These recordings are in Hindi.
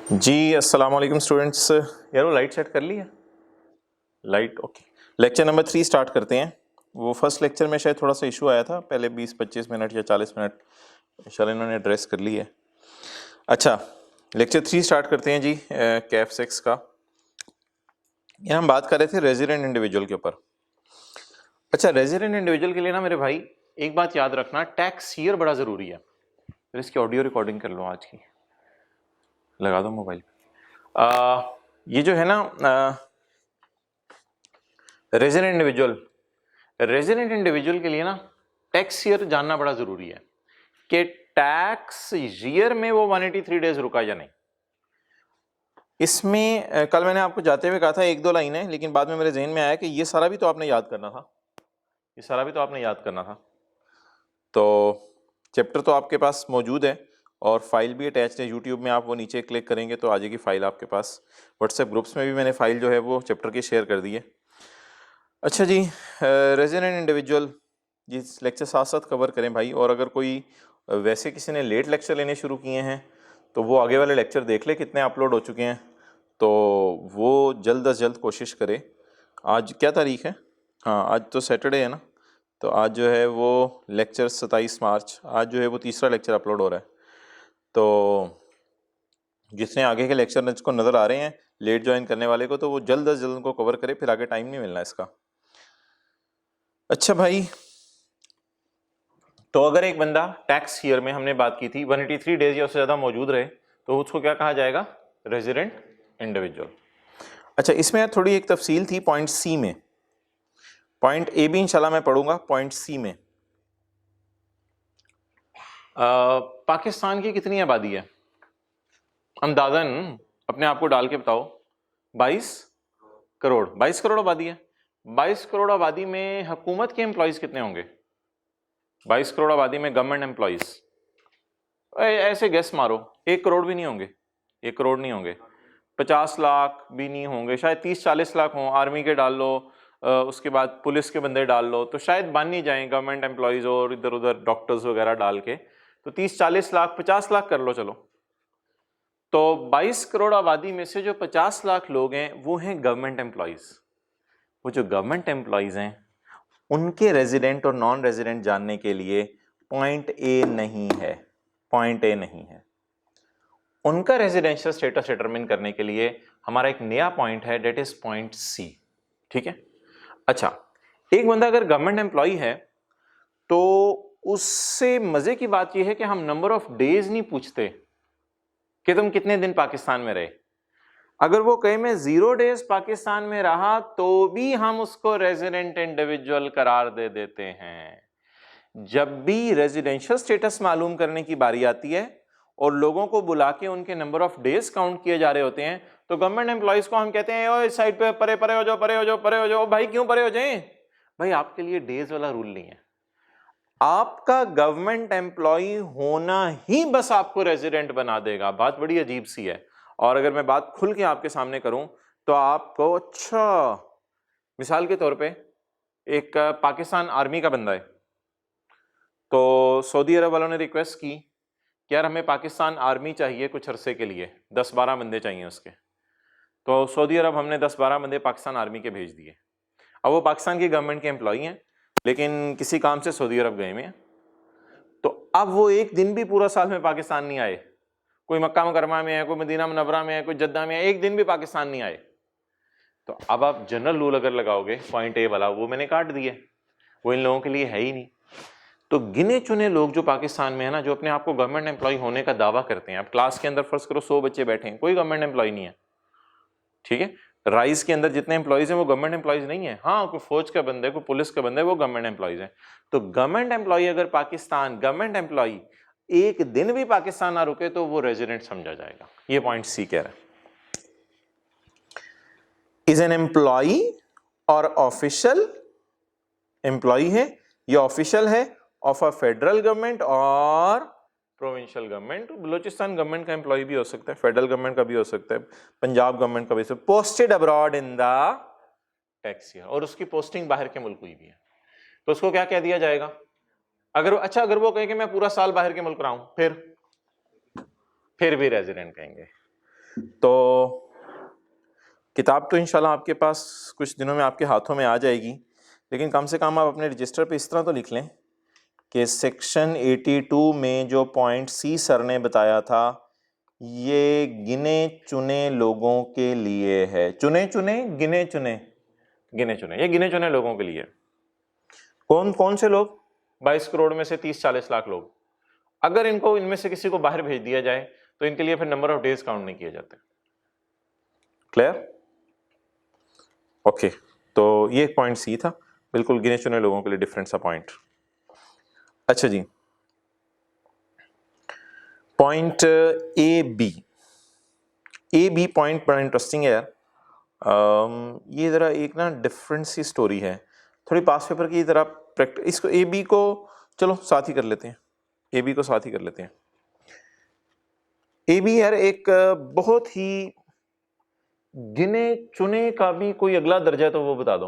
जी अस्सलाम वालेकुम स्टूडेंट्स। यार वो लाइट सेट कर ली है? Light okay. Lecture number 3 start करते हैं। वो फर्स्ट लेक्चर में शायद थोड़ा सा इशू आया था, पहले 20-25 मिनट या 40 मिनट इंशाल्लाह इन्होंने एड्रेस कर ली है। अच्छा, लेक्चर 3 स्टार्ट करते हैं जी। कैफ सेक्स का यहाँ हम बात कर रहे थे रेजिडेंट इंडिविजुअल के ऊपर। अच्छा, रेजिडेंट इंडिविजुअल के लिए ना मेरे भाई एक बात याद रखना, टैक्स ईयर बड़ा ज़रूरी है। फिर इसकी ऑडियो रिकॉर्डिंग कर लो, आज की लगा दो मोबाइल। ये जो है ना रेजिडेंट इंडिविजुअल के लिए ना टैक्स ईयर जानना बड़ा जरूरी है कि टैक्स ईयर में वो 183 डेज रुका या नहीं। इसमें कल मैंने आपको जाते हुए कहा था 1-2 लाइन है, लेकिन बाद में मेरे जहन में आया कि ये सारा भी तो आपने याद करना था, ये सारा भी तो आपने याद करना था। तो चैप्टर तो आपके पास मौजूद है और फाइल भी अटैच्ड है यूट्यूब में, आप वो नीचे क्लिक करेंगे तो आ जाएगी फाइल आपके पास। व्हाट्सएप ग्रुप्स में भी मैंने फाइल जो है वो चैप्टर की शेयर कर दी है। अच्छा जी, रेजिडेंट इंडिविजुअल जिस लेक्चर साथ साथ कवर करें भाई, और अगर कोई वैसे किसी ने लेट लेक्चर लेने शुरू किए हैं तो वो आगे वाले लेक्चर देख ले कितने अपलोड हो चुके हैं, तो वो जल्द अज जल्द कोशिश करे। आज क्या तारीख है? हाँ, आज तो सैटरडे है ना, तो आज जो है वो लेक्चर 27 मार्च, आज जो है वो तीसरा लेक्चर अपलोड हो रहा है। तो जितने आगे के लेक्चर को नज़र आ रहे हैं लेट ज्वाइन करने वाले को, तो वो जल्द अज जल्द उनको कवर करे, फिर आगे टाइम नहीं मिलना इसका। अच्छा भाई, तो अगर एक बंदा टैक्स ईयर में हमने बात की थी 183 डेज या उससे ज़्यादा मौजूद रहे तो उसको क्या कहा जाएगा? Resident individual. अच्छा, इसमें थोड़ी एक तफसील थी पॉइंट सी में। पॉइंट ए भी इंशाल्लाह मैं पढ़ूंगा, पॉइंट सी में पाकिस्तान की कितनी आबादी है? अंदाजन अपने आप को डाल के बताओ। 22 करोड़। 22 करोड़ आबादी है। 22 करोड़ आबादी में हुकूमत के एम्प्लॉयज कितने होंगे? 22 करोड़ आबादी में गवर्नमेंट एम्प्लॉयज ऐसे गेस मारो, 1 करोड़ भी नहीं होंगे। 1 करोड़ नहीं होंगे, 50 लाख भी नहीं होंगे, शायद 30-40 लाख हों। आर्मी के डाल लो, उसके बाद पुलिस के बंदे डाल लो, तो शायद बन नहीं जाएं गवर्नमेंट एम्प्लॉयज और इधर उधर डॉक्टर्स वगैरह डाल के, तो 30-40 लाख 50 लाख कर लो चलो। तो 22 करोड़ आबादी में से जो 50 लाख लोग हैं वो हैं गवर्नमेंट एम्प्लॉयज। वो जो गवर्नमेंट एम्प्लॉयज हैं उनके रेजिडेंट और नॉन रेजिडेंट जानने के लिए पॉइंट ए नहीं है, पॉइंट ए नहीं है। उनका रेजिडेंशियल स्टेटस डिटरमिन करने के लिए हमारा एक नया पॉइंट है, डेट इज पॉइंट सी। ठीक है। अच्छा, एक बंदा अगर गवर्नमेंट एम्प्लॉय है तो उससे मजे की बात यह है कि हम नंबर ऑफ डेज नहीं पूछते कि तुम कितने दिन पाकिस्तान में रहे। अगर वो कहे मैं 0 डेज पाकिस्तान में रहा तो भी हम उसको रेजिडेंट इंडिविजुअल करार दे देते हैं। जब भी रेजिडेंशियल स्टेटस मालूम करने की बारी आती है और लोगों को बुला के उनके नंबर ऑफ डेज काउंट किए जा रहे होते हैं, तो गवर्नमेंट एम्प्लॉयज को हम कहते हैं ओ इस साइड पे परे परे हो जाओ, परे हो जाओ, परे हो जाओ। भाई क्यों परे हो जाएं? भाई आपके लिए डेज वाला रूल नहीं है। आपका गवर्नमेंट एम्प्लॉय होना ही बस आपको रेजिडेंट बना देगा। बात बड़ी अजीब सी है। और अगर मैं बात खुल के आपके सामने करूं तो आपको, अच्छा मिसाल के तौर पे एक पाकिस्तान आर्मी का बंदा है, तो सऊदी अरब वालों ने रिक्वेस्ट की कि यार हमें पाकिस्तान आर्मी चाहिए कुछ अरसे के लिए, 10-12 बंदे चाहिए उसके। तो सऊदी अरब हमने 10-12 बंदे पाकिस्तान आर्मी के भेज दिए। अब वो पाकिस्तान की गवर्नमेंट के एम्प्लॉय हैं लेकिन किसी काम से सऊदी अरब गए हुए हैं, तो अब वो एक दिन भी पूरा साल में पाकिस्तान नहीं आए। कोई मक्का मुकरमा में है, कोई मदीना मुनव्वरा में है, कोई जद्दा में है, एक दिन भी पाकिस्तान नहीं आए। तो अब आप जनरल रूल अगर लगाओगे पॉइंट ए वाला, वो मैंने काट दिए, वो इन लोगों के लिए है ही नहीं। तो गिने चुने लोग जो पाकिस्तान में है ना, जो अपने आप को गवर्नमेंट एम्प्लॉय होने का दावा करते हैं। अब क्लास के अंदर फर्ज करो 100 बच्चे बैठे हैं, कोई गवर्नमेंट एम्प्लॉय नहीं है। ठीक है, राइस के अंदर जितने एम्प्लॉयज हैं वो गवर्नमेंट एम्प्लॉयज नहीं है। हाँ, कोई फौज का बंदे, कोई पुलिस का बंदे, वो गवर्नमेंट एम्प्लॉयज हैं। तो गवर्नमेंट एम्प्लॉय अगर पाकिस्तान गवर्नमेंट एम्प्लॉय एक दिन भी पाकिस्तान ना रुके तो वो रेजिडेंट समझा जाएगा। ये पॉइंट सी कह रहा है। इज एन एम्प्लॉय और ऑफिशियल एम्प्लॉय है, ये ऑफिशियल है ऑफ अ फेडरल गवर्नमेंट और प्रोविंशियल गवर्नमेंट। बलूचिस्तान गवर्नमेंट का एम्प्लॉय भी हो सकता है, फेडरल गवर्नमेंट का भी हो सकता है, पंजाब गवर्नमेंट का भी हो सकता है। Posted abroad in the tax year, और उसकी पोस्टिंग बाहर के मुल्क हुई भी है, तो उसको क्या कह दिया जाएगा? अगर वो कहे कि मैं पूरा साल बाहर के मुल्क रहा हूं, फिर भी रेजिडेंट कहेंगे। तो किताब तो इंशाल्लाह आपके पास कुछ दिनों में आपके हाथों में आ जाएगी, लेकिन कम से कम आप अपने रजिस्टर पे इस तरह तो लिख लें कि सेक्शन 82 में जो पॉइंट सी सर ने बताया था ये गिने चुने लोगों के लिए है। चुने चुने, गिने चुने, गिने चुने, ये गिने चुने लोगों के लिए। कौन कौन से लोग? 22 करोड़ में से 30-40 लाख लोग। अगर इनको इनमें से किसी को बाहर भेज दिया जाए तो इनके लिए फिर नंबर ऑफ डेज काउंट नहीं किए जाते। क्लियर? ओके, तो ये एक पॉइंट सी था, बिल्कुल गिने चुने लोगों के लिए डिफरेंट सा पॉइंट। अच्छा जी, पॉइंट ए बी पॉइंट बड़ा इंटरेस्टिंग है यार। ये जरा एक ना डिफरेंट सी स्टोरी है, थोड़ी पास पेपर की जरा प्रैक्टिस। इसको ए बी को चलो साथ ही कर लेते हैं, ए बी को साथ ही कर लेते हैं। ए बी यार एक बहुत ही गिने चुने का भी कोई अगला दर्जा तो वो बता दो।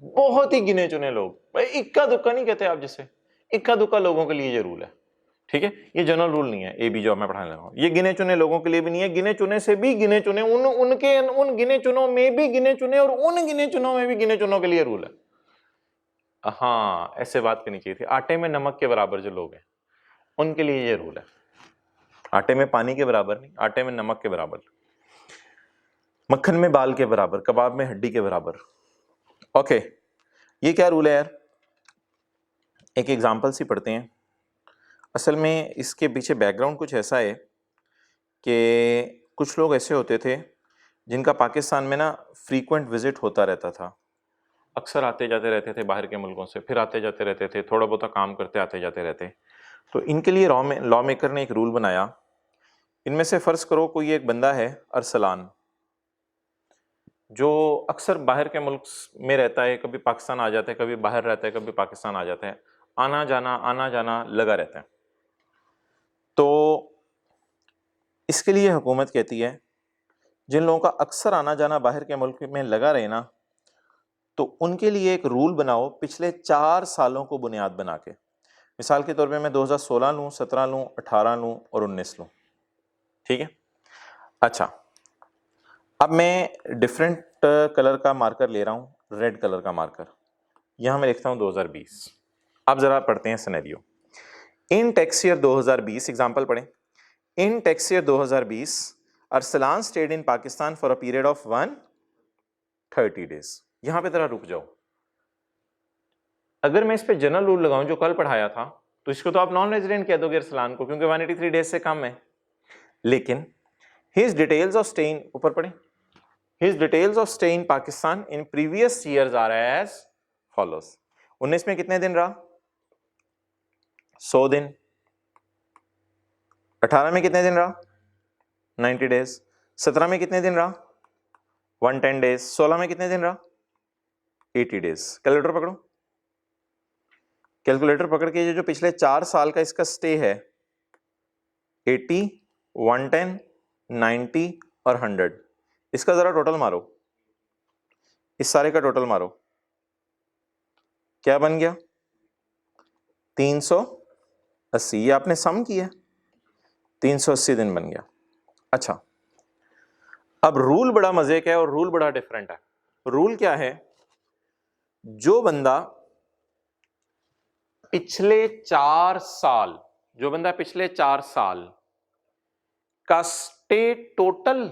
बहुत ही गिने चुने लोग, भाई इक्का दुक्का नहीं कहते आप, जिससे इक्का दुक्का लोगों के लिए ये रूल है। ठीक है, ये जनरल रूल नहीं है ए बी जो मैं पढ़ाने लगा हूं, ये गिने चुने लोगों के लिए भी नहीं है, गिने चुने से भी गिने चुने, उन गिने चुनों में भी गिने चुने और उन गिने चुनों में भी गिने चुनों के लिए रूल है। हाँ, ऐसे बात करनी चाहिए थी। आटे में नमक के बराबर जो लोग हैं उनके लिए ये रूल है। आटे में पानी के बराबर नहीं, आटे में नमक के बराबर, मक्खन में बाल के बराबर, कबाब में हड्डी के बराबर। ओके, ये क्या रूल है यार? एक एग्जांपल सी पढ़ते हैं। असल में इसके पीछे बैकग्राउंड कुछ ऐसा है कि कुछ लोग ऐसे होते थे जिनका पाकिस्तान में ना फ्रीक्वेंट विजिट होता रहता था, अक्सर आते जाते रहते थे बाहर के मुल्कों से, फिर आते जाते रहते थे, थोड़ा बहुत काम करते आते जाते रहते। तो इनके लिए लॉ मेकर ने एक रूल बनाया। इनमें से फर्ज करो कोई एक बंदा है अरसलान, जो अक्सर बाहर के मुल्क में रहता है, कभी पाकिस्तान आ जाता है, कभी बाहर रहता है, कभी पाकिस्तान आ जाता है, आना जाना लगा रहता है। तो इसके लिए हुकूमत कहती है जिन लोगों का अक्सर आना जाना बाहर के मुल्क में लगा रहे ना, तो उनके लिए एक रूल बनाओ पिछले 4 सालों को बुनियाद बना के। मिसाल के तौर पे मैं 2016 लूँ, 17 लूँ, 18 लूँ और 19 लूँ। ठीक है, अच्छा अब मैं डिफरेंट कलर का मार्कर ले रहा हूँ, रेड कलर का मार्कर, यहां मैं लिखता हूं 2020। अब जरा पढ़ते हैं scenario. In tax year 2020, example पढ़ें। In tax year 2020 Arsalan stayed in Pakistan for a period of 130 days. यहां पे जरा रुक जाओ। अगर मैं इस पे जनरल रूल लगाऊं जो कल पढ़ाया था, तो इसको तो आप नॉन रेजिडेंट कह दोगे अरसलान को, क्योंकि 183 डेज से कम है। लेकिन his details of stay in, ऊपर पढ़ें, His details of stay in Pakistan in previous years are as follows. 19 में कितने दिन रहा? 100 दिन। 18 में कितने दिन रहा? 90 डेज। 17 में कितने दिन रहा? 110 डेज। 16 में कितने दिन रहा? 80 डेज। कैलकुलेटर पकड़ो, कैलकुलेटर पकड़ के ये जो पिछले 4 साल का इसका स्टे है, 80, 110, 90 और 100, इसका जरा टोटल मारो, इस सारे का टोटल मारो, क्या बन गया? 380। ये आपने सम किया, 380 दिन बन गया। अच्छा, अब रूल बड़ा मजे का है और रूल बड़ा डिफरेंट है। रूल क्या है? जो बंदा पिछले 4 साल, जो बंदा पिछले 4 साल का स्टे टोटल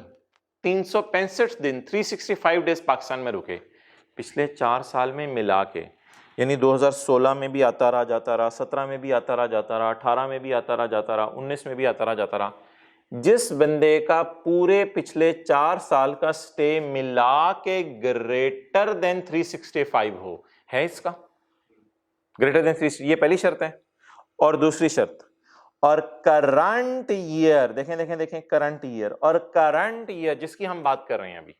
365 दिन, 365 डेज पाकिस्तान में रुके, पिछले 4 साल में मिला के, यानी 2016 में भी आता रहा जाता रहा, 17 में भी आता रहा जाता रहा, 18 में भी आता रहा जाता रहा, 19 में भी आता रहा जाता रहा, जिस बंदे का पूरे पिछले 4 साल का स्टे मिला के ग्रेटर देन 365 हो, है इसका ग्रेटर देन 3, ये पहली शर्त है। और दूसरी शर्त, और करंट ईयर, देखें करंट ईयर, और करंट ईयर जिसकी हम बात कर रहे हैं अभी,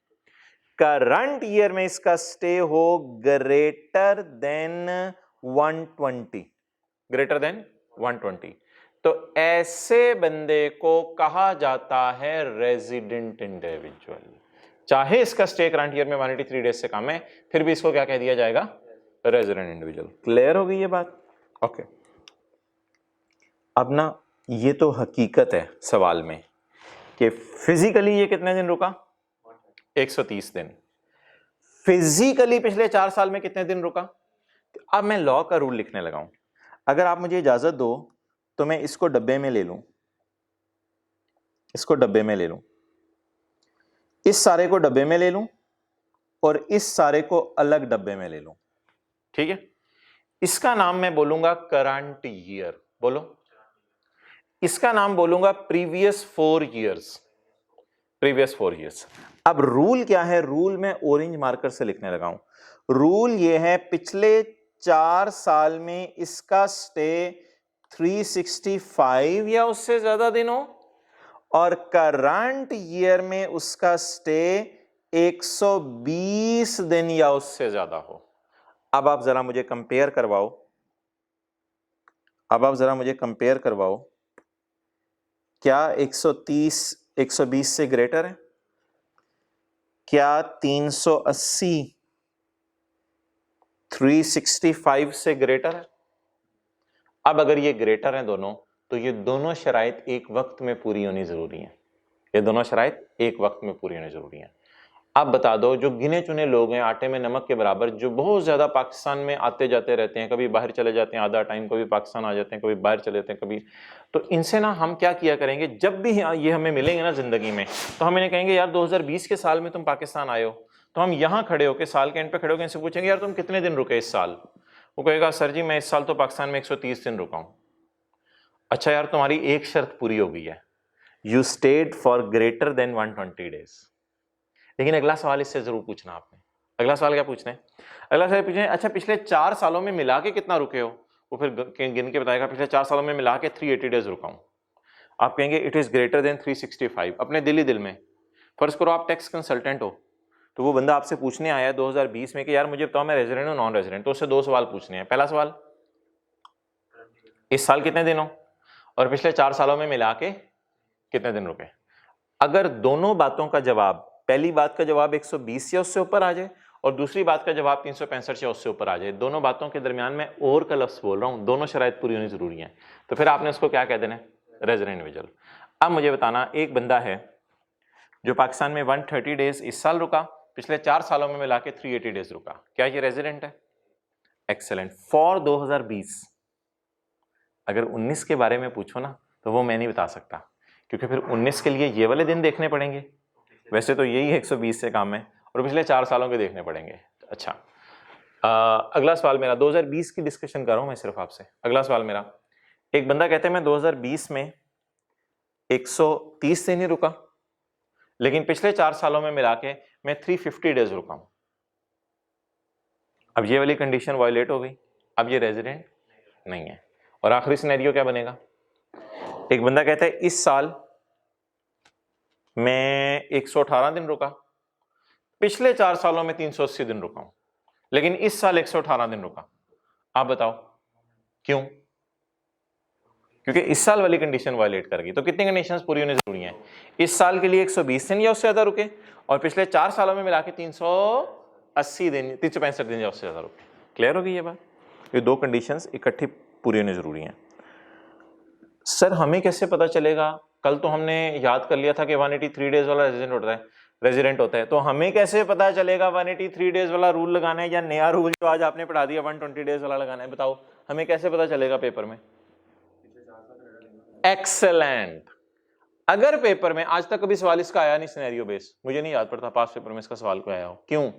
करंट ईयर में इसका स्टे हो ग्रेटर देन 120, ग्रेटर देन 120, तो ऐसे बंदे को कहा जाता है रेजिडेंट इंडिविजुअल। चाहे इसका स्टे करंट ईयर में 183 डेज से कम है, फिर भी इसको क्या कह दिया जाएगा? Resident individual. क्लियर हो गई ये बात? ओके, अब ना ये तो हकीकत है सवाल में कि फिजिकली ये कितने दिन रुका? 130 दिन। फिजिकली पिछले 4 साल में कितने दिन रुका? अब मैं लॉ का रूल लिखने लगा हूं। अगर आप मुझे इजाजत दो तो मैं इसको डब्बे में ले लूं, इसको डब्बे में ले लूं, इस सारे को डब्बे में ले लूं और इस सारे को अलग डब्बे में ले लूं, ठीक है? इसका नाम मैं बोलूंगा करंट ईयर, बोलो। इसका नाम बोलूंगा प्रीवियस 4 इयर्स, प्रीवियस 4 इयर्स। अब रूल क्या है? रूल मैं ऑरेंज मार्कर से लिखने लगा हूं। रूल ये है पिछले 4 साल में इसका स्टे 365 या उससे ज्यादा दिन हो और करंट ईयर में उसका स्टे 120 दिन या उससे ज्यादा हो। अब आप जरा मुझे कंपेयर करवाओ, अब आप जरा मुझे कंपेयर करवाओ, क्या 120 से ग्रेटर है? क्या 380 365 से ग्रेटर है? अब अगर ये ग्रेटर हैं दोनों, तो ये दोनों शराइत एक वक्त में पूरी होनी जरूरी है। ये दोनों शराइत एक वक्त में पूरी होनी जरूरी है। अब बता दो, जो गिने चुने लोग हैं आटे में नमक के बराबर, जो बहुत ज्यादा पाकिस्तान में आते जाते रहते हैं, कभी बाहर चले जाते हैं आधा टाइम, कभी पाकिस्तान आ जाते हैं, कभी बाहर चले जाते हैं, कभी, तो इनसे ना हम क्या किया करेंगे, जब भी ये हमें मिलेंगे ना जिंदगी में, तो हम इन्हें कहेंगे यार 2020 के साल में तुम पाकिस्तान आए हो, तो हम यहाँ खड़े होकर साल के एंड पे खड़े होकर इनसे पूछेंगे यार तुम कितने दिन रुके इस साल? वो कहेगा सर जी मैं इस साल तो पाकिस्तान में 130 दिन रुका हूँ। अच्छा यार तुम्हारी एक शर्त पूरी हो गई है, you stayed for greater than 120 days. लेकिन अगला सवाल इससे जरूर पूछना आपने। अगला सवाल क्या पूछना है? अगला सवाल पूछना है अच्छा पिछले 4 सालों में मिला के कितना रुके हो? वो फिर गिन के बताएगा पिछले 4 सालों में मिला के 380 डेज रुका हूं। आप कहेंगे इट इज ग्रेटर देन 365। अपने दिल ही दिल में फर्ज करो आप टैक्स कंसल्टेंट हो, तो वो बंदा आपसे पूछने आया 2020 में कि यार मुझे बताओ मैं रेजिडेंट हूं नॉन रेजिडेंट, तो उससे 2 सवाल पूछने हैं। पहला सवाल इस साल कितने दिन हो और पिछले 4 सालों में मिला के कितने दिन रुके। अगर दोनों बातों का जवाब, पहली बात का जवाब 120 या उससे ऊपर आ जाए और दूसरी बात का जवाब 365 या उससे ऊपर आ जाए, दोनों बातों के दरमियान मैं और का लफ्ज बोल रहा हूं, दोनों शराइत पूरी होनी जरूरी है, तो फिर आपने उसको क्या कह देना है? Resident individual. अब मुझे बताना, एक बंदा है जो पाकिस्तान में 130 डेज इस साल रुका, पिछले 4 सालों में मिला के 380 डेज रुका, क्या ये रेजिडेंट है? एक्सेलेंट। फॉर 2020। अगर 19 के बारे में पूछो ना तो वो मैं नहीं बता सकता, क्योंकि फिर 19 के लिए ये वाले दिन देखने पड़ेंगे, वैसे तो यही 120 से काम है, और पिछले 4 सालों के देखने पड़ेंगे। अच्छा अगला सवाल मेरा, 2020 की डिस्कशन कर रहा हूं मैं सिर्फ आपसे। अगला सवाल मेरा, एक बंदा कहते हैं मैं 2020 में 130 दिन ही रुका, लेकिन पिछले 4 सालों में मिला के मैं 350 डेज रुका हूं। अब ये वाली कंडीशन वायलेट हो गई, अब ये रेजिडेंट नहीं है। और आखिरी सिनेरियो क्या बनेगा? एक बंदा कहता है इस साल मैं 118 दिन रुका, पिछले 4 सालों में 380 दिन रुका हूं, लेकिन इस साल 118 दिन रुका। आप बताओ क्यों? क्योंकि इस साल वाली कंडीशन वायलेट कर गई। तो कितनी कंडीशंस पूरी होनी जरूरी हैं? इस साल के लिए 120 दिन या उससे ज्यादा रुके और पिछले 4 सालों में मिला के 380 दिन 365 दिन या उससे ज्यादा रुके। क्लियर होगी ये बात? ये 2 कंडीशंस इकट्ठी पूरी होनी जरूरी हैं। सर हमें कैसे पता चलेगा? कल तो हमने याद कर लिया था कि 183 डेज वाला रेजिडेंट होता है, तो हमें कैसे पता चलेगा 183 डेज वाला रूल लगाना है या नया रूल जो आज आपने पढ़ा दिया 120 डेज वाला लगाना है? बताओ हमें कैसे पता चलेगा पेपर में? एक्सेलेंट। अगर पेपर में आज तक कभी सवाल इसका आया नहीं सिनेरियो बेस, मुझे नहीं याद पड़ता पास पेपर में इसका सवाल को आया हो। क्यों?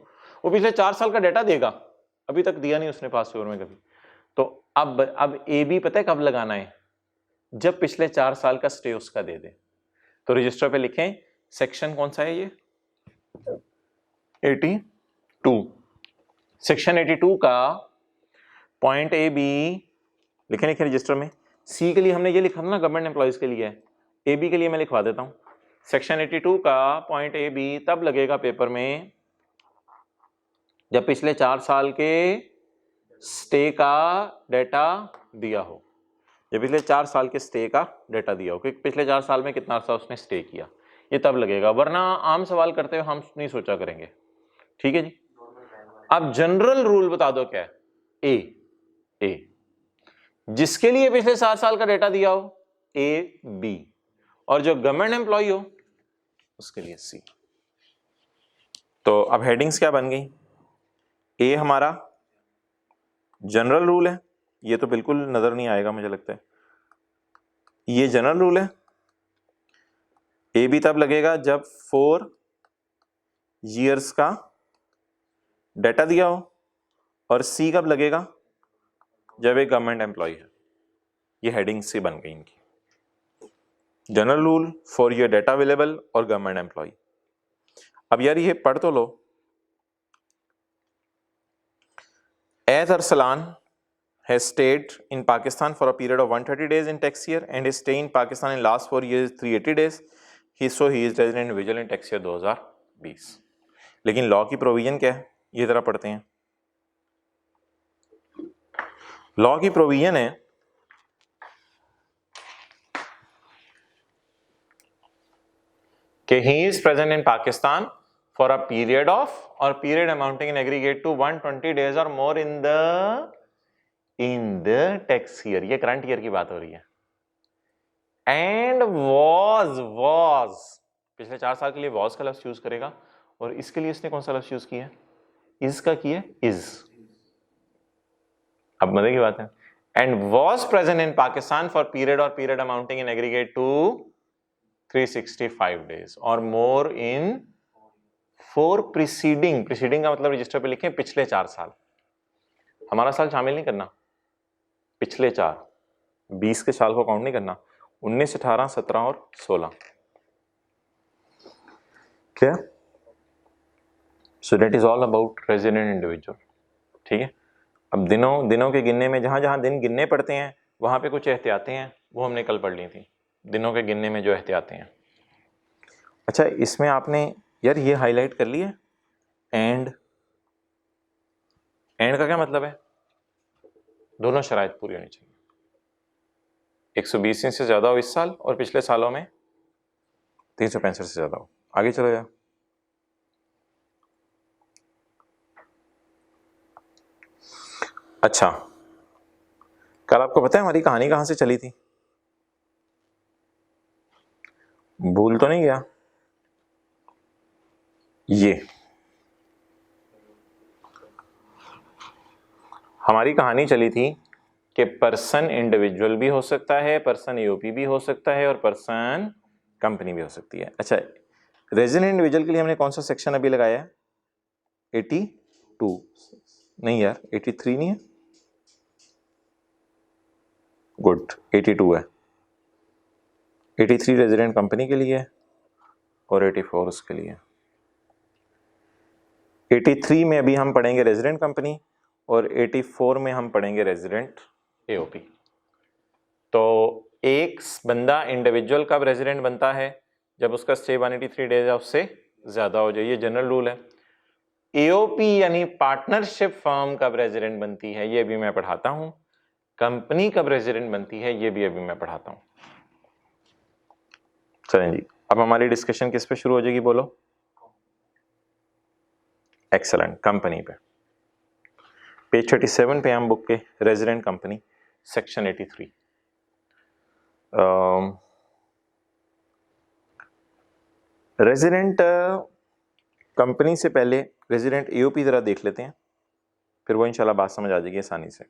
वो पिछले 4 साल का डेटा देगा, अभी तक दिया नहीं उसने पास पेपर में कभी। तो अब ए बी पता है कब लगाना है? जब पिछले 4 साल का स्टे उसका दे दे। तो रजिस्टर पे लिखें, सेक्शन कौन सा है ये? 82। सेक्शन 82 का पॉइंट ए बी लिखे रजिस्टर में। सी के लिए हमने ये लिखा था ना, गवर्नमेंट एम्प्लॉइज के लिए है। ए बी के लिए मैं लिखवा देता हूं, सेक्शन 82 का पॉइंट ए बी तब लगेगा पेपर में जब पिछले 4 साल के स्टे का डेटा दिया हो। जब पिछले 4 साल के स्टे का डेटा दिया हो कि पिछले 4 साल में कितना अर्सा उसने स्टे किया, ये तब लगेगा। वरना आम सवाल करते हुए हम नहीं सोचा करेंगे। ठीक है जी। अब जनरल रूल बता दो क्या है? ए जिसके लिए पिछले 7 साल का डेटा दिया हो, ए बी, और जो गवर्नमेंट एम्प्लॉय हो उसके लिए सी। तो अब हेडिंग्स क्या बन गई? ए हमारा जनरल रूल है, ये तो बिल्कुल नजर नहीं आएगा मुझे लगता है, ये जनरल रूल है। ए भी तब लगेगा जब 4 ईयर्स का डेटा दिया हो, और सी कब लगेगा? जब एक गवर्नमेंट एम्प्लॉय है। ये हेडिंग सी बन गई इनकी, general rule, for your data available और गवर्नमेंट एम्प्लॉय। अब यार ये पढ़ तो लो, as Arsalan has stayed in Pakistan for a period of 130 days in tax year and his stay in Pakistan in last 4 years 380 days. He is resident individual in tax year 2020. लेकिन लॉ की प्रोविजन क्या है ये जरा पढ़ते हैं। लॉ की प्रोविजन है कि he is present in Pakistan for a period of or period amounting in aggregate to 120 days or more in the tax year, ये करंट ईयर की बात हो रही है। एंड was पिछले 4 साल के लिए was का लफ्ज यूज करेगा, और इसके लिए इसने कौन सा लफ्ज यूज किया है? is का किया is। अब मजे की बात है, and was present in Pakistan for period amounting in aggregate to 365 days or more in 4 preceding का मतलब रजिस्टर पे लिखें पिछले 4 साल, हमारा साल शामिल नहीं करना, पिछले 4, 20 के साल को काउंट नहीं करना, 19, 18, 17 और 16। Clear? So that is all about resident individual. ठीक है, अब दिनों के गिनने में जहां जहां दिन गिनने पड़ते हैं वहां पे कुछ एहतियातें हैं, वो हमने कल पढ़ ली थी, दिनों के गिनने में जो एहतियातें हैं। अच्छा, इसमें आपने यार ये हाईलाइट कर लिया, एंड का क्या मतलब है? दोनों शराइत पूरी होनी चाहिए, 120 दिन से ज्यादा हो इस साल और पिछले सालों में 365 से ज्यादा हो। आगे चलो यार। अच्छा, कल आपको पता है हमारी कहानी कहां से चली थी? भूल तो नहीं गया? ये हमारी कहानी चली थी कि पर्सन इंडिविजुअल भी हो सकता है, पर्सन ईओपी भी हो सकता है, और पर्सन कंपनी भी हो सकती है। अच्छा, रेजिडेंट इंडिविजुअल के लिए हमने कौन सा सेक्शन अभी लगाया है? 82 नहीं यार, 83 नहीं है, गुड, 82 है। 83 रेजिडेंट कंपनी के लिए और 84 उसके लिए। 83 में अभी हम पढ़ेंगे रेजिडेंट कंपनी और 84 में हम पढ़ेंगे रेजिडेंट एओपी। तो एक बंदा इंडिविजुअल कब रेजिडेंट बनता है? जब उसका स्टे 183 डेज या उससे ज्यादा हो जाए, ये जनरल रूल है। एओपी यानी पार्टनरशिप फर्म कब रेजिडेंट बनती है, ये भी मैं पढ़ाता हूं। कंपनी कब रेजिडेंट बनती है, ये भी अभी मैं पढ़ाता हूं। चलें जी, अब हमारी डिस्कशन किस पे शुरू हो जाएगी बोलो? एक्सेलेंट, कंपनी पे। पेज 37 पे हम बुक के resident company section 83। Resident company से पहले रेजिडेंट एओपी जरा देख लेते हैं, फिर वो इंशाल्लाह बात समझ आ जाएगी आसानी से।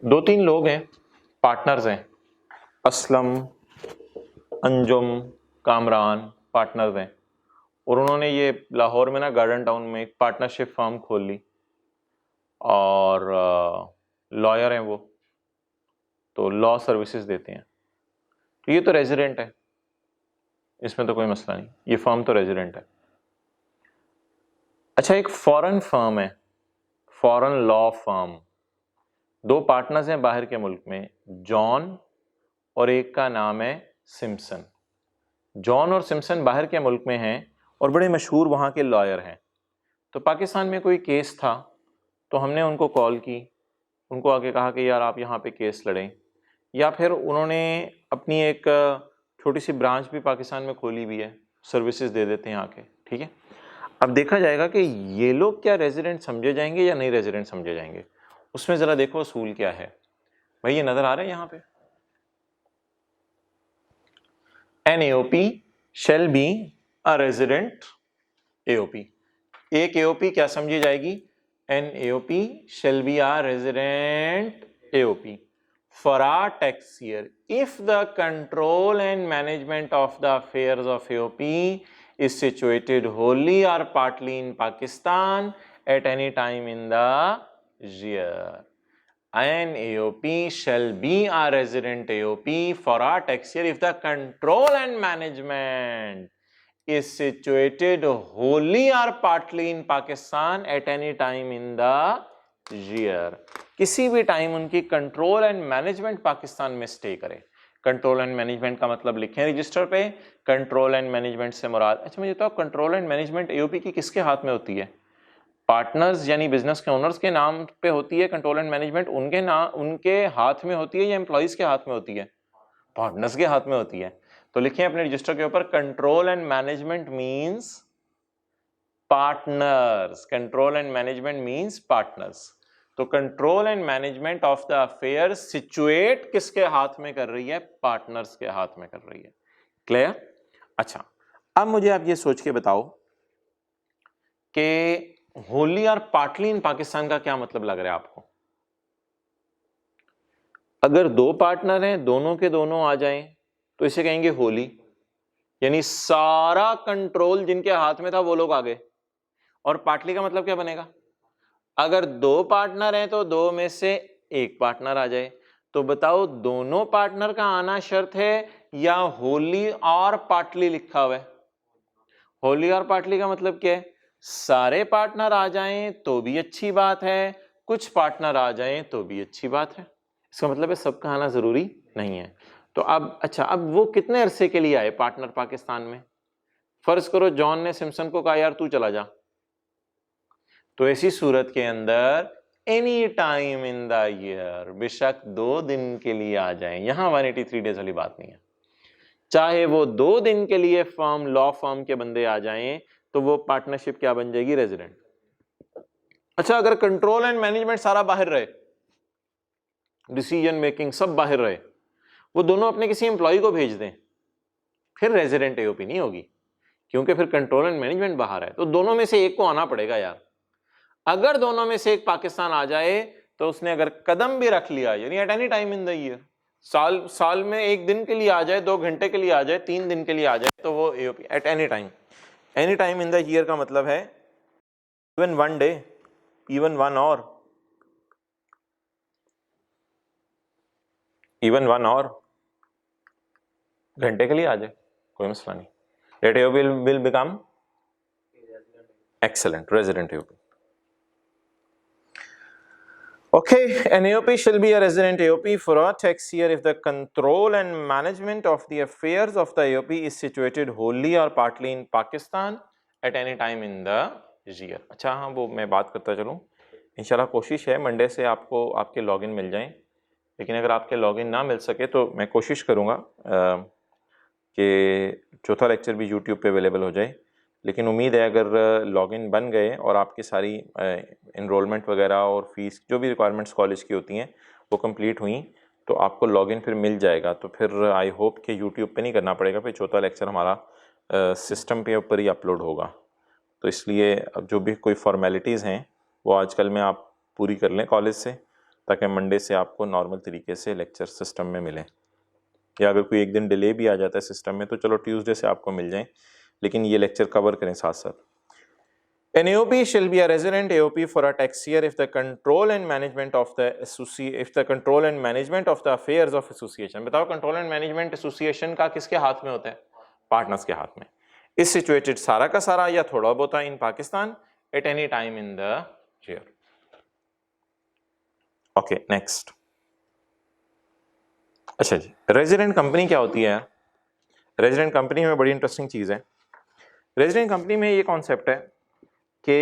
2-3 लोग हैं, पार्टनर्स हैं, असलम, अंजुम, कामरान पार्टनर्स हैं, और उन्होंने ये लाहौर में ना गार्डन टाउन में एक पार्टनरशिप फर्म खोल ली, और लॉयर हैं वो, तो लॉ सर्विसेज देते हैं। तो ये तो रेजिडेंट है, इसमें तो कोई मसला नहीं, ये फर्म तो रेजिडेंट है। अच्छा, एक फॉरेन फर्म है, फॉरेन लॉ फर्म। 2 पार्टनर्स हैं बाहर के मुल्क में, जॉन और एक का नाम है सिम्पसन। जॉन और सिम्पसन बाहर के मुल्क में हैं और बड़े मशहूर वहाँ के लॉयर हैं। तो पाकिस्तान में कोई केस था, तो हमने उनको कॉल की, उनको आके कहा कि यार आप यहाँ पे केस लड़ें, या फिर उन्होंने अपनी एक छोटी सी ब्रांच भी पाकिस्तान में खोली हुई है, सर्विसेज दे देते हैं आके। ठीक है, अब देखा जाएगा कि ये लोग क्या रेजिडेंट समझे जाएंगे या नहीं रेजिडेंट समझे जाएंगे। उसमें ज़रा देखो असूल क्या है भाई, ये नज़र आ रहा है यहाँ पे? An AOP shall be a resident AOP. एक एओपी क्या समझी जाएगी? An AOP shall be a resident AOP for a tax year if the control and management of the affairs of AOP is situated wholly or partly in Pakistan at any time in the year. An AOP shall be a resident AOP for a tax year if the control and management is situated wholly or partly in Pakistan at any time in the year. किसी भी टाइम उनकी कंट्रोल एंड मैनेजमेंट पाकिस्तान में स्टे करे। कंट्रोल एंड मैनेजमेंट का मतलब लिखें रजिस्टर पे। कंट्रोल एंड मैनेजमेंट से मुराद, अच्छा मुझे तो कंट्रोल एंड मैनेजमेंट एओपी की किसके हाथ में होती है? पार्टनर्स यानी बिजनेस के ओनर्स के नाम पे होती है कंट्रोल एंड मैनेजमेंट, उनके हाथ में होती है या एम्प्लॉइज के हाथ में होती है? पार्टनर्स के हाथ में होती है। तो लिखें अपने रजिस्टर के ऊपर control and management means partners. Control and management means partners. तो control and management of the affair situate किसके हाथ में कर रही है? पार्टनर्स के हाथ में कर रही है। क्लियर? अच्छा, अब मुझे आप ये सोच के बताओ कि होली और पार्टली इन पाकिस्तान का क्या मतलब लग रहा है आपको? अगर दो पार्टनर हैं, दोनों के दोनों आ जाएं तो इसे कहेंगे होली, यानी सारा कंट्रोल जिनके हाथ में था वो लोग आ गए। और पार्टली का मतलब क्या बनेगा? अगर दो पार्टनर हैं तो दो में से एक पार्टनर आ जाए। तो बताओ दोनों पार्टनर का आना शर्त है या होली और पार्टली लिखा हुआ है? होली और पार्टली का मतलब क्या है? सारे पार्टनर आ जाएं तो भी अच्छी बात है, कुछ पार्टनर आ जाएं तो भी अच्छी बात है। इसका मतलब है सबका आना जरूरी नहीं है। तो अब अच्छा, अब वो कितने अरसे के लिए आए पार्टनर पाकिस्तान में? फर्ज करो जॉन ने सिम्पसन को कहा यार तू चला जा, तो ऐसी सूरत के अंदर any time in the year, बेशक 2 दिन के लिए आ जाएं, यहां 183 डेज वाली बात नहीं है। चाहे वो 2 दिन के लिए फर्म लॉ फर्म के बंदे आ जाएं तो वो पार्टनरशिप क्या बन जाएगी? रेजिडेंट। अच्छा, अगर कंट्रोल एंड मैनेजमेंट सारा बाहर रहे, डिसीजन मेकिंग सब बाहर रहे, वो दोनों अपने किसी एम्प्लॉय को भेज दें, फिर रेजिडेंट एओपी नहीं होगी, क्योंकि फिर कंट्रोल एंड मैनेजमेंट बाहर है। तो दोनों में से एक को आना पड़ेगा यार। अगर दोनों में से एक पाकिस्तान आ जाए तो उसने अगर कदम भी रख लिया, यानी eight any time in the year, साल में 1 दिन के लिए आ जाए, 2 घंटे के लिए आ जाए, 3 दिन के लिए आ जाए, तो वो AOP at any time. Any time in the year का मतलब है even 1 day, even 1 hour, even 1 hour, घंटे के लिए आ जाए, कोई मसला नहीं। Let AOP will become excellent resident AOP. Okay, an AOP shall be a resident AOP for a tax year if the control and management of the affairs of the AOP is situated wholly or partly in Pakistan at any time in the year. अच्छा हाँ, वो मैं बात करता चलूँ। इंशाल्लाह कोशिश है मंडे से आपको आपके लॉगिन मिल जाएं, लेकिन अगर आपके लॉगिन ना मिल सके तो मैं कोशिश करूँगा कि चौथा लेक्चर भी यूट्यूब पे अवेलेबल हो जाए। लेकिन उम्मीद है अगर लॉगिन बन गए और आपकी सारी इनरोलमेंट वगैरह और फीस जो भी रिक्वायरमेंट्स कॉलेज की होती हैं वो कंप्लीट हुई तो आपको लॉगिन फिर मिल जाएगा। तो फिर आई होप कि यूट्यूब पे नहीं करना पड़ेगा, फिर चौथा लेक्चर हमारा सिस्टम पे ऊपर ही अपलोड होगा। तो इसलिए अब जो भी कोई फॉर्मेलिटीज़ हैं वो आजकल में आप पूरी कर लें कॉलेज से, ताकि मंडे से आपको नॉर्मल तरीके से लेक्चर सिस्टम में मिलें। या अगर कोई एक दिन डिले भी आ जाता है सिस्टम में तो चलो ट्यूसडे से आपको मिल जाएं, लेकिन ये लेक्चर कवर करें साथ साथ। An AOP shall be a resident AOP for a tax year if the control and management of the affairs of association, बताओ कंट्रोल एंड मैनेजमेंट एसोसिएशन का किसके हाथ में होता है? पार्टनर्स के हाथ में। इस सिचुएटेड सारा का सारा या थोड़ा बहुत in Pakistan at any time in the year. Okay next. अच्छा जी, रेजिडेंट कंपनी क्या होती है? रेजिडेंट कंपनी में बड़ी इंटरेस्टिंग चीज़ है। रेजिडेंट कंपनी में ये कॉन्सेप्ट है कि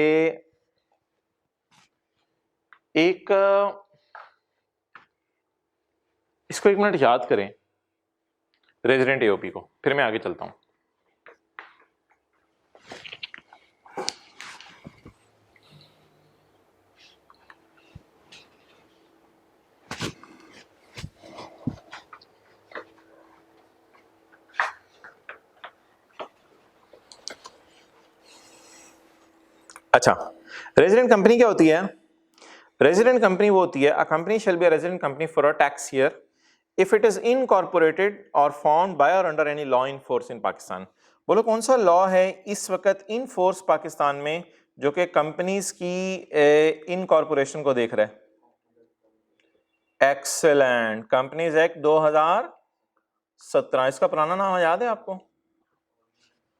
एक, इसको 1 मिनट याद करें रेजिडेंट एओपी को, फिर मैं आगे चलता हूं। अच्छा, रेजिडेंट कंपनी क्या होती है? रेजिडेंट कंपनी वो होती है, a company shall be a resident company for a tax year if it is incorporated और फॉर्म्ड बाय और under any law in force in Pakistan. बोलो कौन सा लॉ है इस वक्त इन फोर्स पाकिस्तान में जो कि कंपनीज की इनकॉर्पोरेशन को देख रहा है? Excellent, companies act 2017। इसका पुराना नाम याद है आपको?